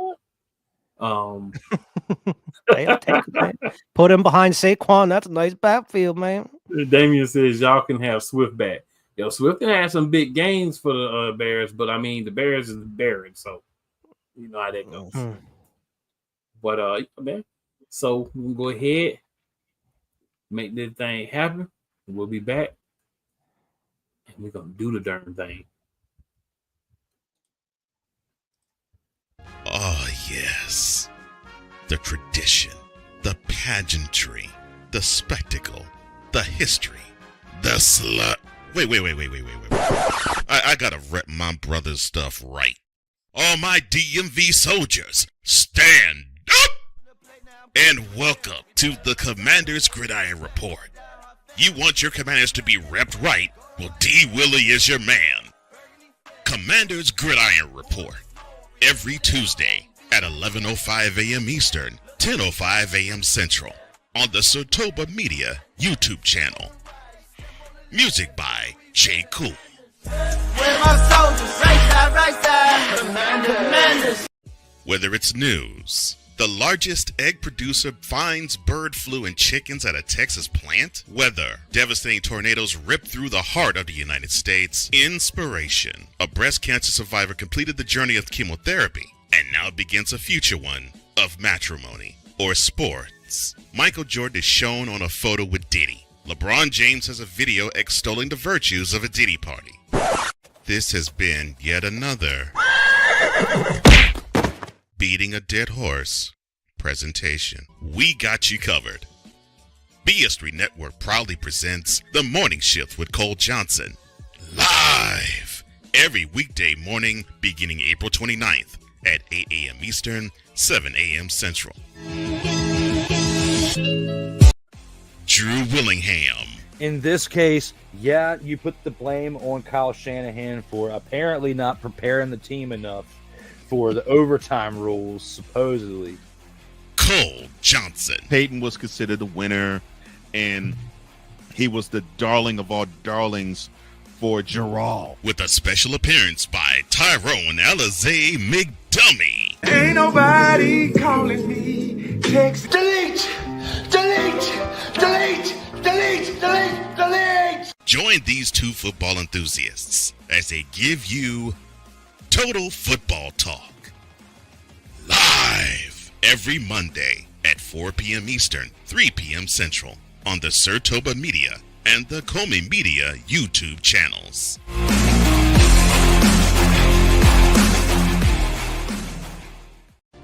B: put him behind Saquon. That's a nice backfield, man.
A: Damian says y'all can have Swift back. Swift can have some big games for the Bears, but I mean the Bears is the Bears, so you know how that goes. But man, so we'll go ahead, make this thing happen. We'll be back, and we're gonna do the darn thing.
F: Oh, yes. The tradition, the pageantry, the spectacle, the history, the slut. Wait. I gotta rep my brother's stuff right. All my DMV soldiers, stand up! And welcome to the Commander's Gridiron Report. You want your commanders to be repped right? Well, D. Willie is your man. Commander's Gridiron Report. Every Tuesday at 11:05 a.m. Eastern, 10:05 a.m. Central on the Sotoba Media YouTube channel. Music by J. Cool. Whether it's news, the largest egg producer finds bird flu in chickens at a Texas plant, weather, devastating tornadoes rip through the heart of the United States, inspiration, a breast cancer survivor completed the journey of chemotherapy, and now begins a future one of matrimony or sports. Michael Jordan is shown on a photo with Diddy. LeBron James has a video extolling the virtues of a Diddy party. This has been yet another beating a dead horse presentation. We got you covered. BS3 Network proudly presents The Morning Shift with Cole Johnson. Live every weekday morning beginning April 29th at 8 a.m. Eastern, 7 a.m. Central. Drew Willingham,
L: In this case, yeah, you put the blame on Kyle Shanahan for apparently not preparing the team enough for the overtime rules, supposedly.
F: Cole Johnson.
M: Peyton was considered the winner, and he was the darling of all darlings for Gerald.
F: With a special appearance by Tyrone Alizé McDummy.
N: Ain't nobody calling me. Text. Delete!
F: Join these two football enthusiasts as they give you Total Football Talk. Live every Monday at 4 p.m. Eastern, 3 p.m. Central on the Sertoba Media and the Comey Media YouTube channels.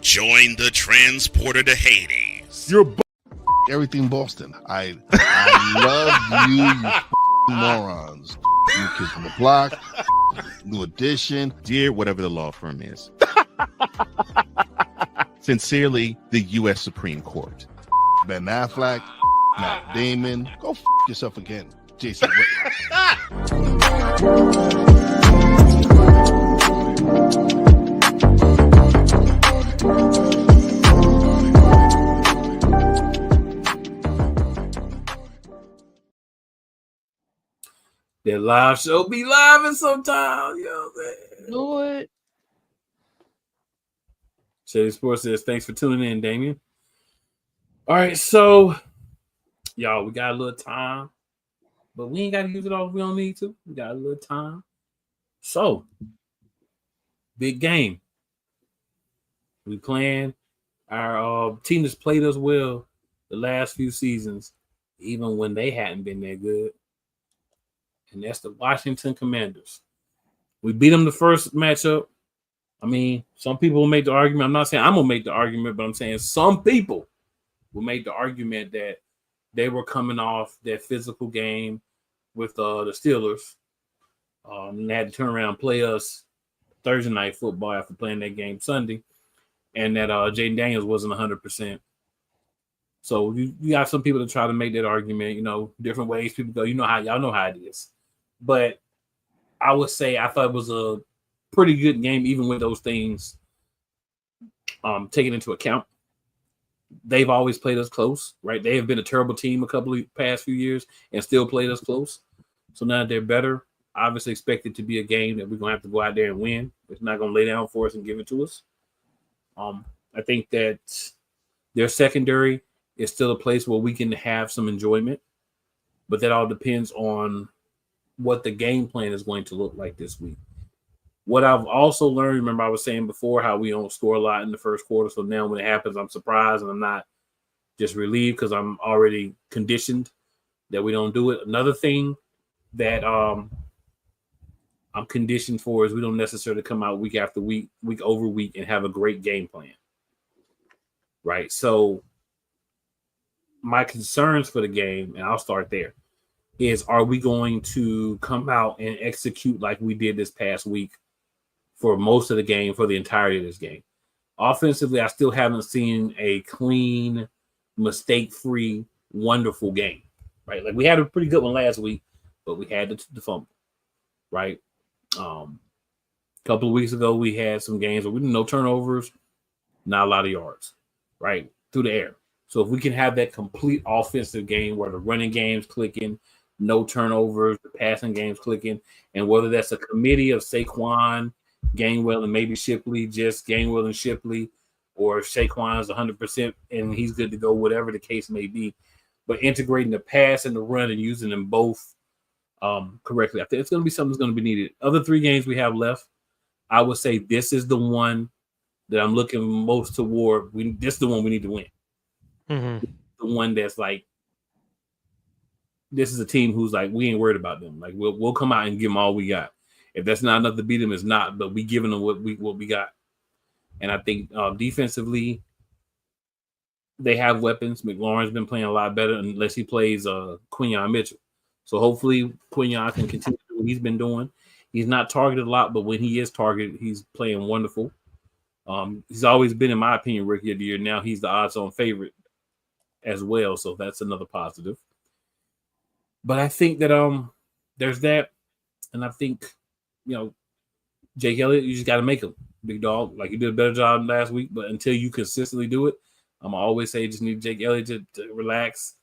F: Join the transporter to Hades.
M: You're everything Boston. I love you morons. New Kids on the Block, New Edition, dear whatever the law firm is. Sincerely, the U.S. Supreme Court. Ben Affleck, Matt Damon, go yourself again, Jason Whitlock.
A: Their live show be live in sometime, you know what I'm saying?
C: Lord.
A: Shady Sports says, thanks for tuning in, Damien. All right, so, y'all, we got a little time, but we ain't got to use it all if we don't need to. We got a little time. So, big game. We playing. Our team that's played us well the last few seasons, even when they hadn't been that good. And that's the Washington Commanders. We beat them the first matchup. I mean, some people will make the argument. I'm not saying I'm going to make the argument, but I'm saying some people will make the argument that they were coming off that physical game with the Steelers. And they had to turn around and play us Thursday night football after playing that game Sunday. And that Jaden Daniels wasn't 100%. So you got some people that try to make that argument, you know, different ways people go. Y'all know how it is. But I would say I thought it was a pretty good game, even with those things taken into account. They've always played us close, right? They have been a terrible team a couple of past few years and still played us close. So now that they're better, obviously expect it to be a game that we're going to have to go out there and win. It's not going to lay down for us and give it to us. I think that their secondary is still a place where we can have some enjoyment, but that all depends on what the game plan is going to look like this week. What I've also learned, remember I was saying before how we don't score a lot in the first quarter, so now when it happens, I'm surprised and I'm not just relieved because I'm already conditioned that we don't do it. Another thing that I'm conditioned for is we don't necessarily come out week after week, week over week, and have a great game plan. Right? So my concerns for the game, and I'll start there, is are we going to come out and execute like we did this past week for most of the game, for the entirety of this game? Offensively, I still haven't seen a clean, mistake-free, wonderful game, right? Like we had a pretty good one last week, but we had the fumble, right? A couple of weeks ago, we had some games where we did no turnovers, not a lot of yards, right? Through the air. So if we can have that complete offensive game where the running game's clicking, no turnovers, the passing game's clicking, and whether that's a committee of Saquon, Gainwell, and maybe Shipley, just Gainwell and Shipley, or if Saquon's 100% and he's good to go, whatever the case may be, but integrating the pass and the run and using them both correctly. I think it's going to be something that's going to be needed. Other 3 games we have left, I would say this is the one that I'm looking most toward. This is the one we need to win.
B: Mm-hmm.
A: The one that's like, this is a team who's like, we ain't worried about them. Like we'll come out and give them all we got. If that's not enough to beat them, it's not. But we giving them what we got. And I think defensively, they have weapons. McLaurin's been playing a lot better unless he plays Quinyon Mitchell. So hopefully Quinyon can continue to do what he's been doing. He's not targeted a lot, but when he is targeted, he's playing wonderful. He's always been, in my opinion, rookie of the year. Now he's the odds-on favorite as well, so that's another positive. But I think that there's that, and I think Jake Elliott, you just got to make him big dog. Like you did a better job last week, but until you consistently do it, I'm always say just need Jake Elliott to relax,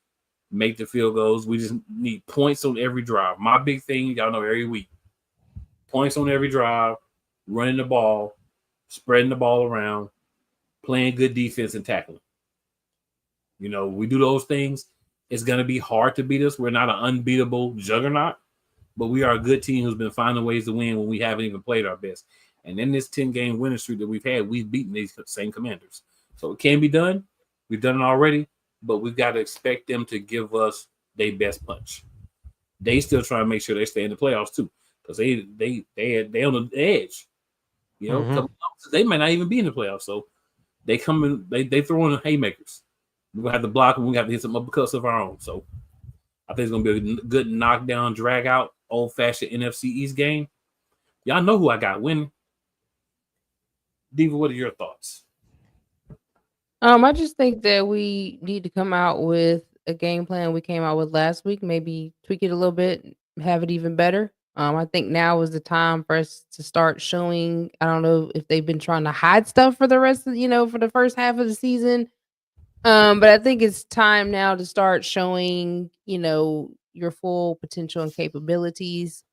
A: make the field goals. We just need points on every drive. My big thing, y'all know, every week, points on every drive, running the ball, spreading the ball around, playing good defense and tackling. We do those things. It's going to be hard to beat us. We're not an unbeatable juggernaut, but we are a good team who's been finding ways to win when we haven't even played our best. And in this 10-game winning streak that we've had, we've beaten these same Commanders. So it can be done. We've done it already, but we've got to expect them to give us their best punch. They still try to make sure they stay in the playoffs too, because they on the edge. They might not even be in the playoffs. So they come in, they throw in haymakers. We're gonna have to block them. We have to hit some uppercuts of our own. So I think it's gonna be a good knockdown, drag out, old-fashioned NFC East game. Y'all know who I got winning. Diva, what are your thoughts?
C: I just think that we need to come out with a game plan we came out with last week, maybe tweak it a little bit, have it even better. I think now is the time for us to start showing. I don't know if they've been trying to hide stuff for the rest of, for the first half of the season. But I think it's time now to start showing, your full potential and capabilities.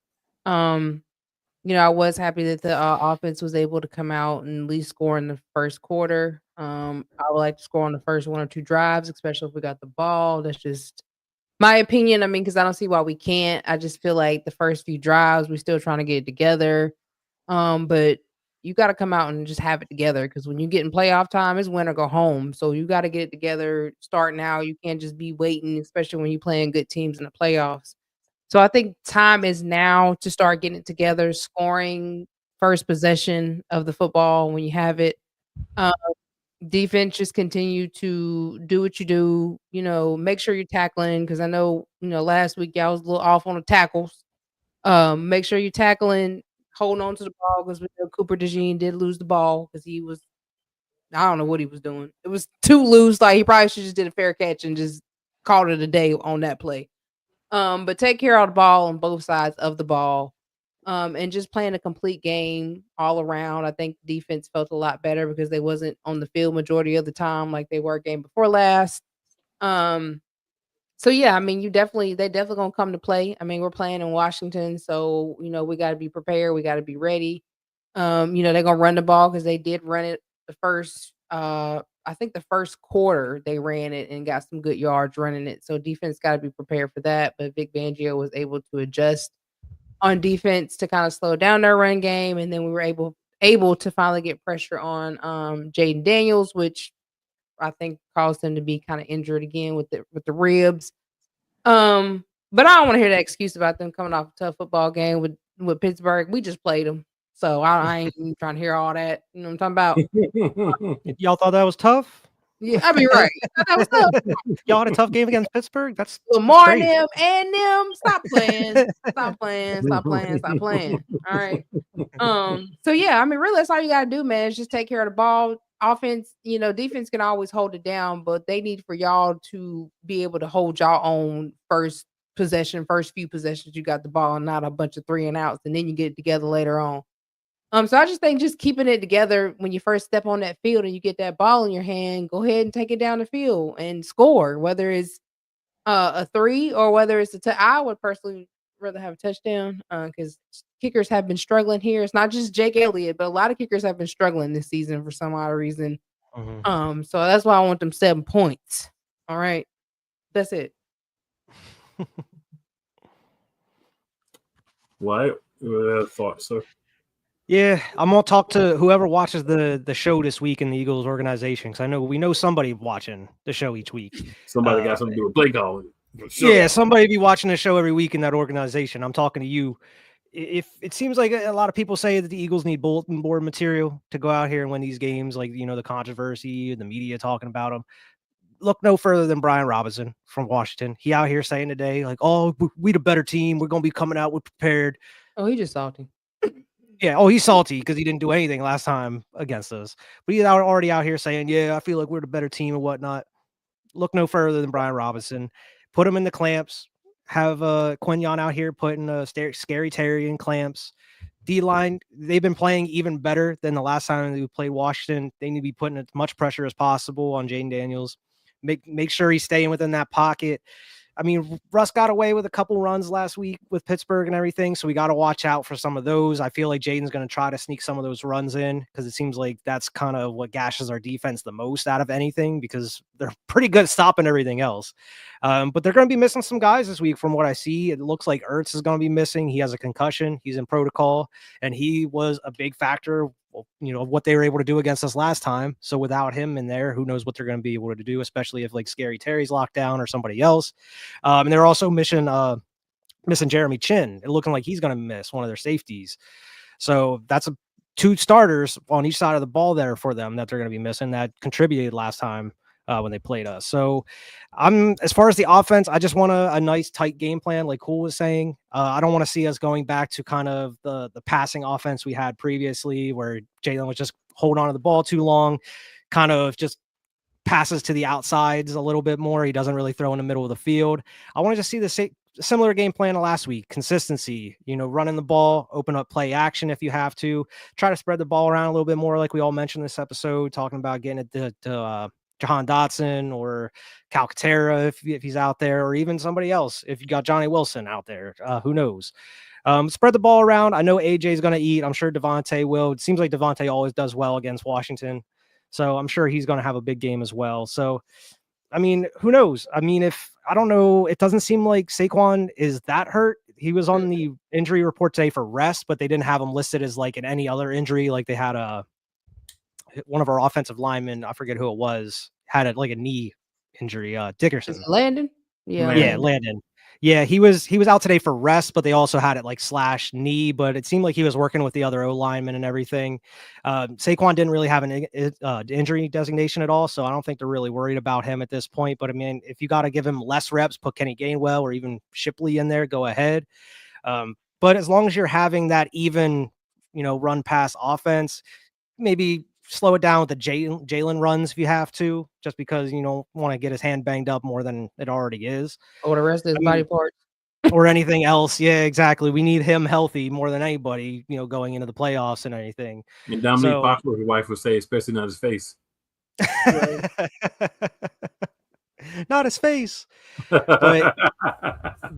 C: I was happy that the offense was able to come out and at least score in the first quarter. I would like to score on the first 1 or 2 drives, especially if we got the ball. That's just my opinion. I mean, because I don't see why we can't. I just feel like the first few drives, we're still trying to get it together. But you got to come out and just have it together, because when you get in playoff time, it's win or go home. So you got to get it together. Start now. You can't just be waiting, especially when you're playing good teams in the playoffs. So I think time is now to start getting it together, scoring first possession of the football when you have it. Defense, just continue to do what you do. Make sure you're tackling, because I know, last week y'all was a little off on the tackles. Make sure you're tackling, holding on to the ball, because we know Cooper DeJean did lose the ball because I don't know what he was doing. It was too loose. Like, he probably should just did a fair catch and just called it a day on that play. But take care of the ball on both sides of the ball. And just playing a complete game all around. I think defense felt a lot better because they wasn't on the field majority of the time like they were game before last. So yeah, I mean, they definitely gonna come to play. I mean, we're playing in Washington, so we got to be prepared. We got to be ready. They're gonna run the ball because they did run it the first. I think the first quarter they ran it and got some good yards running it. So defense got to be prepared for that. But Vic Fangio was able to adjust on defense to kind of slow down their run game, and then we were able to finally get pressure on Jaden Daniels, which I think caused him to be kind of injured again with the ribs. But I don't want to hear that excuse about them coming off a tough football game with Pittsburgh. We just played them, so I ain't even trying to hear all that. You know what I'm talking about?
B: Y'all thought that was tough?
C: Yeah, I mean, right. That was tough.
B: Y'all had a tough game against Pittsburgh. That's
C: Lamar
B: crazy.
C: and them. Stop playing. Stop playing. Stop playing. Stop playing. All right. So yeah, I mean, really, that's all you gotta do, man. Is just take care of the ball. Offense, defense can always hold it down, but they need for y'all to be able to hold y'all own first few possessions you got the ball, and not a bunch of 3 and outs, and then you get it together later on. So I just think just keeping it together when you first step on that field and you get that ball in your hand, go ahead and take it down the field and score, whether it's a 3 or whether it's I would personally rather have a touchdown, because kickers have been struggling here. It's not just Jake Elliott, but a lot of kickers have been struggling this season for some odd reason. So that's why I want them 7 points. All right, that's it.
A: What thoughts, sir?
B: Yeah, I'm gonna talk to whoever watches the show this week in the Eagles organization, because we know somebody watching the show each week.
A: Somebody got something to do with play calling.
B: Sure. Yeah, somebody be watching the show every week in that organization. I'm talking to you. If it seems like a lot of people say that the Eagles need bulletin board material to go out here and win these games, like the controversy, the media talking about them. Look no further than Brian Robinson from Washington. He out here saying today, like, "Oh, we the better team. We're gonna be coming out. We're prepared."
C: Oh, he just salty.
B: Yeah. Oh, he's salty because he didn't do anything last time against us. But he's already out here saying, "Yeah, I feel like we're the better team and whatnot." Look no further than Brian Robinson. Put him in the clamps. have Quinyon out here putting Scary Terry in clamps. D-line, they've been playing even better than the last time they played Washington. They need to be putting as much pressure as possible on Jaden Daniels. Make sure he's staying within that pocket. I mean, Russ got away with a couple runs last week with Pittsburgh and everything, so we got to watch out for some of those. I feel like Jaden's going to try to sneak some of those runs in because it seems like that's kind of what gashes our defense the most out of anything because they're pretty good at stopping everything else. But they're going to be missing some guys this week from what I see. It looks like Ertz is going to be missing. He has a concussion. He's in protocol, and he was a big factor what they were able to do against us last time. So without him in there, who knows what they're going to be able to do, especially if like Scary Terry's locked down or somebody else. And they're also missing Jeremy Chin. It looking like he's going to miss one of their safeties. So that's two starters on each side of the ball there for them that they're going to be missing that contributed last time when they played us. So as far as the offense, I just want a nice tight game plan, like Cool was saying. I don't want to see us going back to kind of the passing offense we had previously where Jalen was just holding on to the ball too long, kind of just passes to the outsides a little bit more. He doesn't really throw in the middle of the field. I want to just see the similar game plan to last week. Consistency, running the ball, open up play action if you have to. Try to spread the ball around a little bit more like we all mentioned this episode, talking about getting it to Jahan Dotson or Calcaterra if he's out there, or even somebody else. If you got Johnny Wilson out there, who knows? Spread the ball around. I know AJ's going to eat. I'm sure Devontae will. It seems like Devontae always does well against Washington. So I'm sure he's going to have a big game as well. So, I mean, who knows? I mean, I don't know, it doesn't seem like Saquon is that hurt. He was on the injury report today for rest, but they didn't have him listed as like in any other injury. Like they had one of our offensive linemen, I forget who it was, had a knee injury. Dickerson.
C: Landon?
B: Yeah, Landon. Yeah, he was out today for rest, but they also had it slash knee, but it seemed like he was working with the other O linemen and everything. Saquon didn't really have an injury designation at all, so I don't think they're really worried about him at this point. But I mean, if you got to give him less reps, put Kenny Gainwell or even Shipley in there, go ahead. But as long as you're having that even, run pass offense, maybe slow it down with the Jalen runs if you have to, just because you don't want to get his hand banged up more than it already is.
C: Or the rest of his body parts.
B: Or anything else. Yeah, exactly. We need him healthy more than anybody, going into the playoffs and anything.
A: And Dominique Foxworth, your wife would say, especially not his face.
B: Not his face. But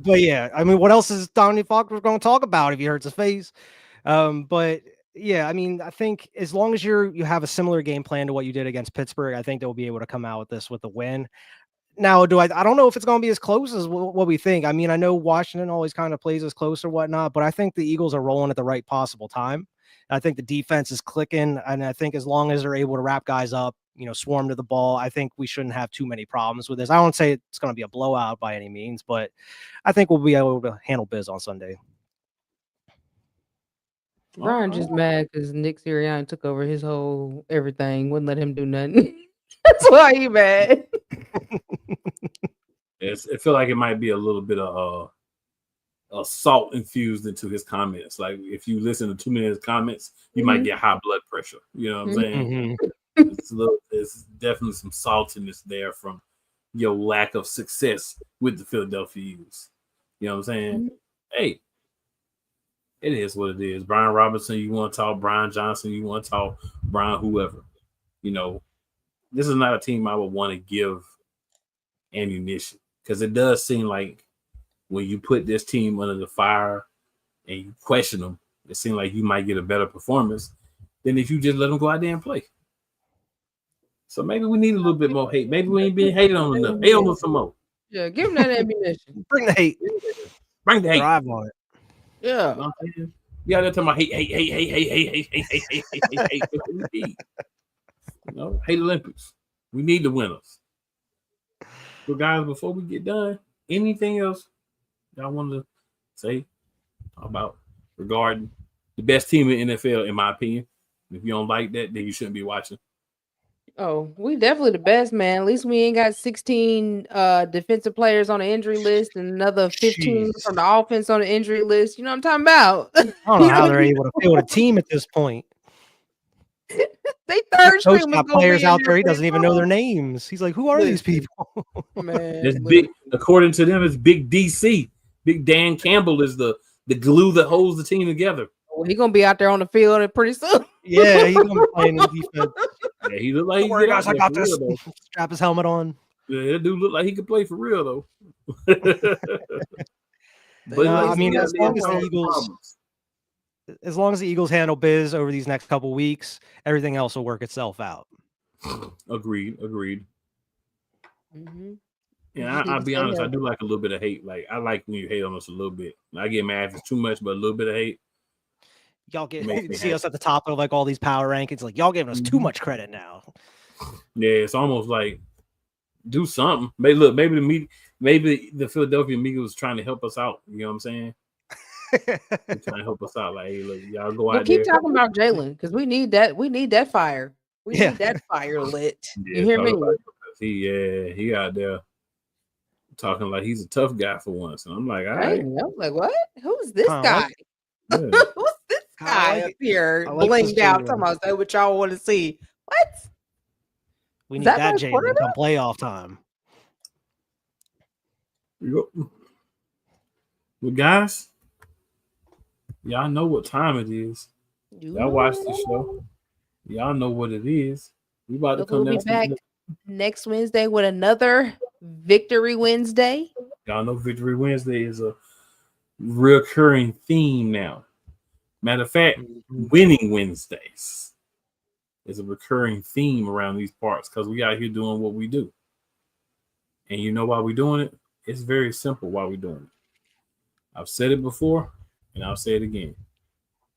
B: yeah, I mean, what else is Dominique Foxworth going to talk about if he hurts his face? But yeah, I mean, I think as long as you have a similar game plan to what you did against Pittsburgh, I think they'll be able to come out with this with a win. Now, I don't know if it's going to be as close as what we think. I mean, I know Washington always kind of plays as close or whatnot, but I think the Eagles are rolling at the right possible time. I think the defense is clicking, and I think as long as they're able to wrap guys up, swarm to the ball, I think we shouldn't have too many problems with this. I don't say it's going to be a blowout by any means, but I think we'll be able to handle biz on Sunday.
C: Brian just mad because Nick Sirianni took over his whole everything, wouldn't let him do nothing. That's why he mad.
A: It feel like it might be a little bit of salt infused into his comments. Like if you listen to too many of his comments, you might get high blood pressure. You know what I'm saying? There's definitely some saltiness there from your lack of success with the Philadelphia Eagles. You know what I'm saying? Hey, it is what it is. Brian Robinson, you want to talk Brian Johnson, you want to talk Brian whoever. This is not a team I would want to give ammunition, because it does seem like when you put this team under the fire and you question them, it seems like you might get a better performance than if you just let them go out there and play. So maybe we need a little bit more hate. Maybe we ain't being hated on enough. Hate on them some more.
C: Yeah, give them that ammunition.
B: Bring the hate.
A: Bring the hate.
B: Drive on it.
C: Yeah.
A: Yeah, they're talking about hate. Hate Olympics. We need the winners. So, guys, before we get done, anything else y'all want to say about regarding the best team in the NFL, in my opinion? If you don't like that, then you shouldn't be watching.
C: Oh, we definitely the best, man. At least we ain't got 16 defensive players on the injury list and another 15 from the offense on the injury list. You know what I'm talking about?
B: I don't know how they're able to field a team at this point.
C: They third string.
B: Coach got players out there. He doesn't even know their names. He's like, who are these people?
C: Man,
A: It's big. According to them, it's Big DC. Big Dan Campbell is the glue that holds the team together.
C: Well, he's gonna be out there on the field pretty soon.
B: Yeah, he's gonna be playing in defense.
A: Yeah, he look like
B: Don't worry, guys, I got this.
A: Real,
B: Strap his helmet on.
A: Yeah, that dude look like he could play for real though.
B: But I mean, as long as the Eagles handle biz over these next couple weeks, everything else will work itself out.
A: Agreed.
C: Mm-hmm.
A: Yeah, I'll be honest. I do like a little bit of hate. Like I like when you hate on us a little bit. I get mad if it's too much, but a little bit of hate.
B: Y'all see us at the top of like all these power rankings. Like y'all giving us too much credit now.
A: Yeah, it's almost like do something. Maybe the Philadelphia Eagles was trying to help us out. You know what I'm saying? They're trying to help us out. Like, hey, look, y'all go out
C: keep
A: there.
C: talking about Jalen because we need that. We need that fire. We need that fire lit. You hear me?
A: He out there talking like he's a tough guy for once. And I'm like, all
C: right.
A: right.
C: I'm like, what? Who's this guy? Who's this guy up here blinged out? Talking about that what y'all want to see. What?
B: We need that Jalen come playoff time.
A: Well, guys, y'all know what time it is. Y'all watch the show. Y'all know what it is. We about to come down.
C: We'll be back next Wednesday with another Victory Wednesday.
A: Y'all know Victory Wednesday is a recurring theme now. Matter of fact, Winning Wednesdays is a recurring theme around these parts because we out here doing what we do. And you know why we're doing it? It's very simple why we're doing it. I've said it before, and I'll say it again.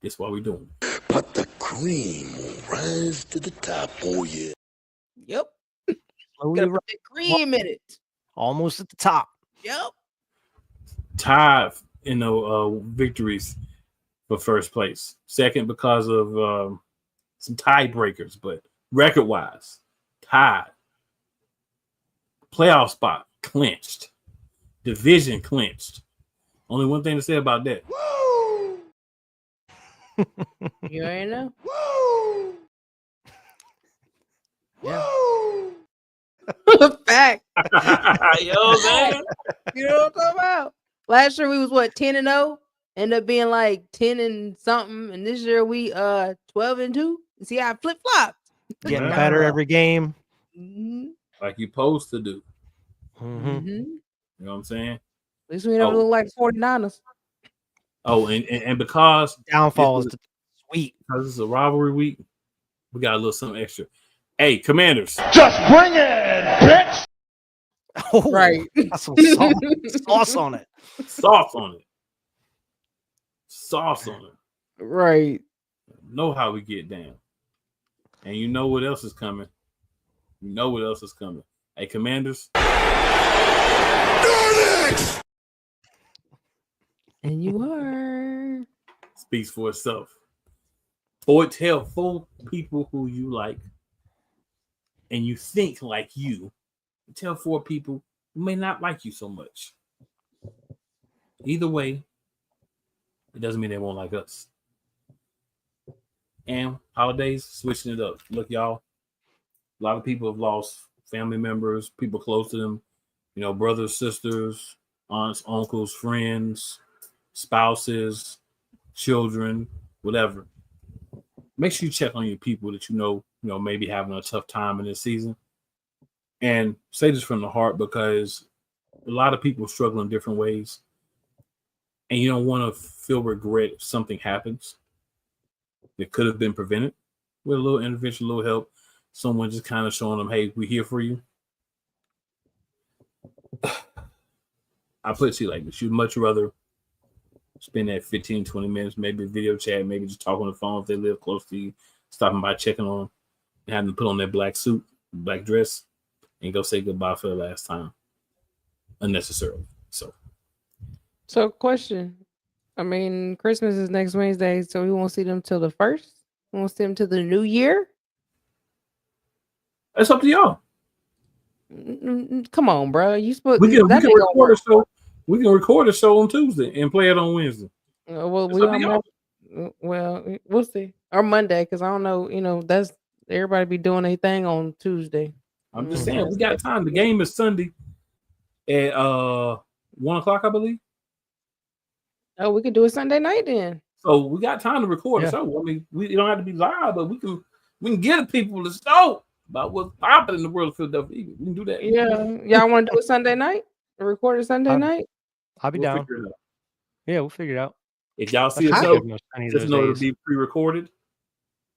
A: That's why we're doing it.
O: But the cream will rise to the top. Oh, yeah.
C: Yep. Got the cream in it.
B: Almost at the top.
C: Yep.
A: Tied in the victories for first place. Second because of some tiebreakers, but record-wise, tied. Playoff spot clinched. Division clinched. Only one thing to say about that.
O: Woo!
C: You ain't know?
O: Woo!
C: Yeah.
O: Woo!
C: Fact.
A: Yo, man.
C: You know what I'm talking about? Last year we was what 10-0, ended up being like 10 and something, and this year we 12-2. See how I flip flopped.
B: Getting better every game.
C: Mm-hmm.
A: Like you're supposed to do.
C: Mm-hmm.
A: You know what I'm saying?
C: At least we never look like 49ers.
A: Oh, and because
B: downfall is sweet.
A: Because it's a rivalry week, we got a little something extra. Hey, Commanders.
O: Just bring it, bitch.
B: Oh,
C: right.
B: Got some sauce on it.
A: Sauce on it. Sauce on it.
C: Right.
A: Know how we get down. And you know what else is coming. You know what else is coming. Hey, Commanders.
C: And you are.
A: Speaks for itself. Or tell 4 people who you like and you think like you. Tell 4 people who may not like you so much. Either way, it doesn't mean they won't like us. And holidays, switching it up. Look, y'all, a lot of people have lost family members, people close to them, you know, brothers, sisters, aunts, uncles, friends, spouses, children, whatever. Make sure you check on your people that you know, maybe having a tough time in this season. And say this from the heart because a lot of people struggle in different ways. And you don't want to feel regret if something happens that could have been prevented with a little intervention, a little help. Someone just kind of showing them, hey, we're here for you. I put it to you like this. You'd much rather spend that 15, 20 minutes, maybe a video chat, maybe just talk on the phone if they live close to you, stopping by, checking on them, and having them put on their black suit, black dress, and go say goodbye for the last time unnecessarily. So
C: Question. I mean, Christmas is next Wednesday, so we won't see them till the 1st. We won't see them till the new year.
A: That's up to y'all.
C: Come on, bro. You supposed
A: we can record a show. We can record a show on Tuesday and play it on Wednesday.
C: Well, we'll see. Or Monday, because I don't know. You know, that's everybody be doing their thing on Tuesday.
A: I'm just saying we got time. The game is Sunday at 1:00, I believe.
C: Oh, we could do it Sunday night then.
A: So we got time to record the show. I mean, we don't have to be live, but we can get people to know about what's popping in the world of Philadelphia Eagles. We can do that.
C: Yeah, y'all want to do it Sunday night? Record it Sunday night?
B: I'll be down. Yeah, we'll figure it out.
A: If y'all see a show, just know it'll be pre-recorded.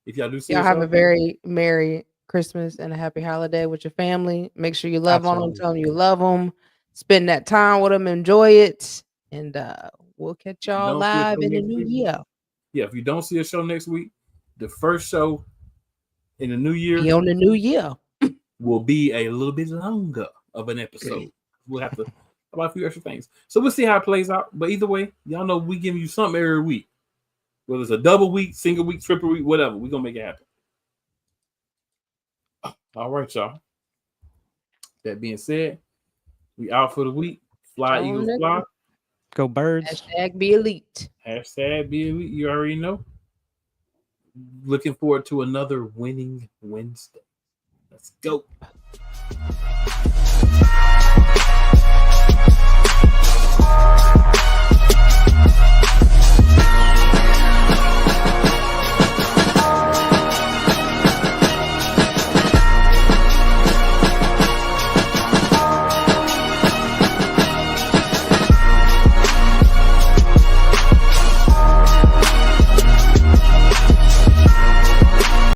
A: If y'all do see
C: y'all
A: a
C: have
A: show,
C: a very Merry Christmas and a happy holiday with your family. Make sure you love on them, tell them you love them, spend that time with them, enjoy it, and we'll catch y'all live in the new year.
A: Yeah, if you don't see a show next week, the first show in the new year,
C: on the new year,
A: will be a little bit longer of an episode. We'll have to talk about a few extra things. So we'll see how it plays out. But either way, y'all know we give you something every week. Whether it's a double week, single week, triple week, whatever, we're going to make it happen. All right, y'all. That being said, we out for the week. Fly, Eagles, fly.
B: Go Birds.
C: Hashtag be elite.
A: Hashtag be elite. You already know. Looking forward to another winning Wednesday. Let's go.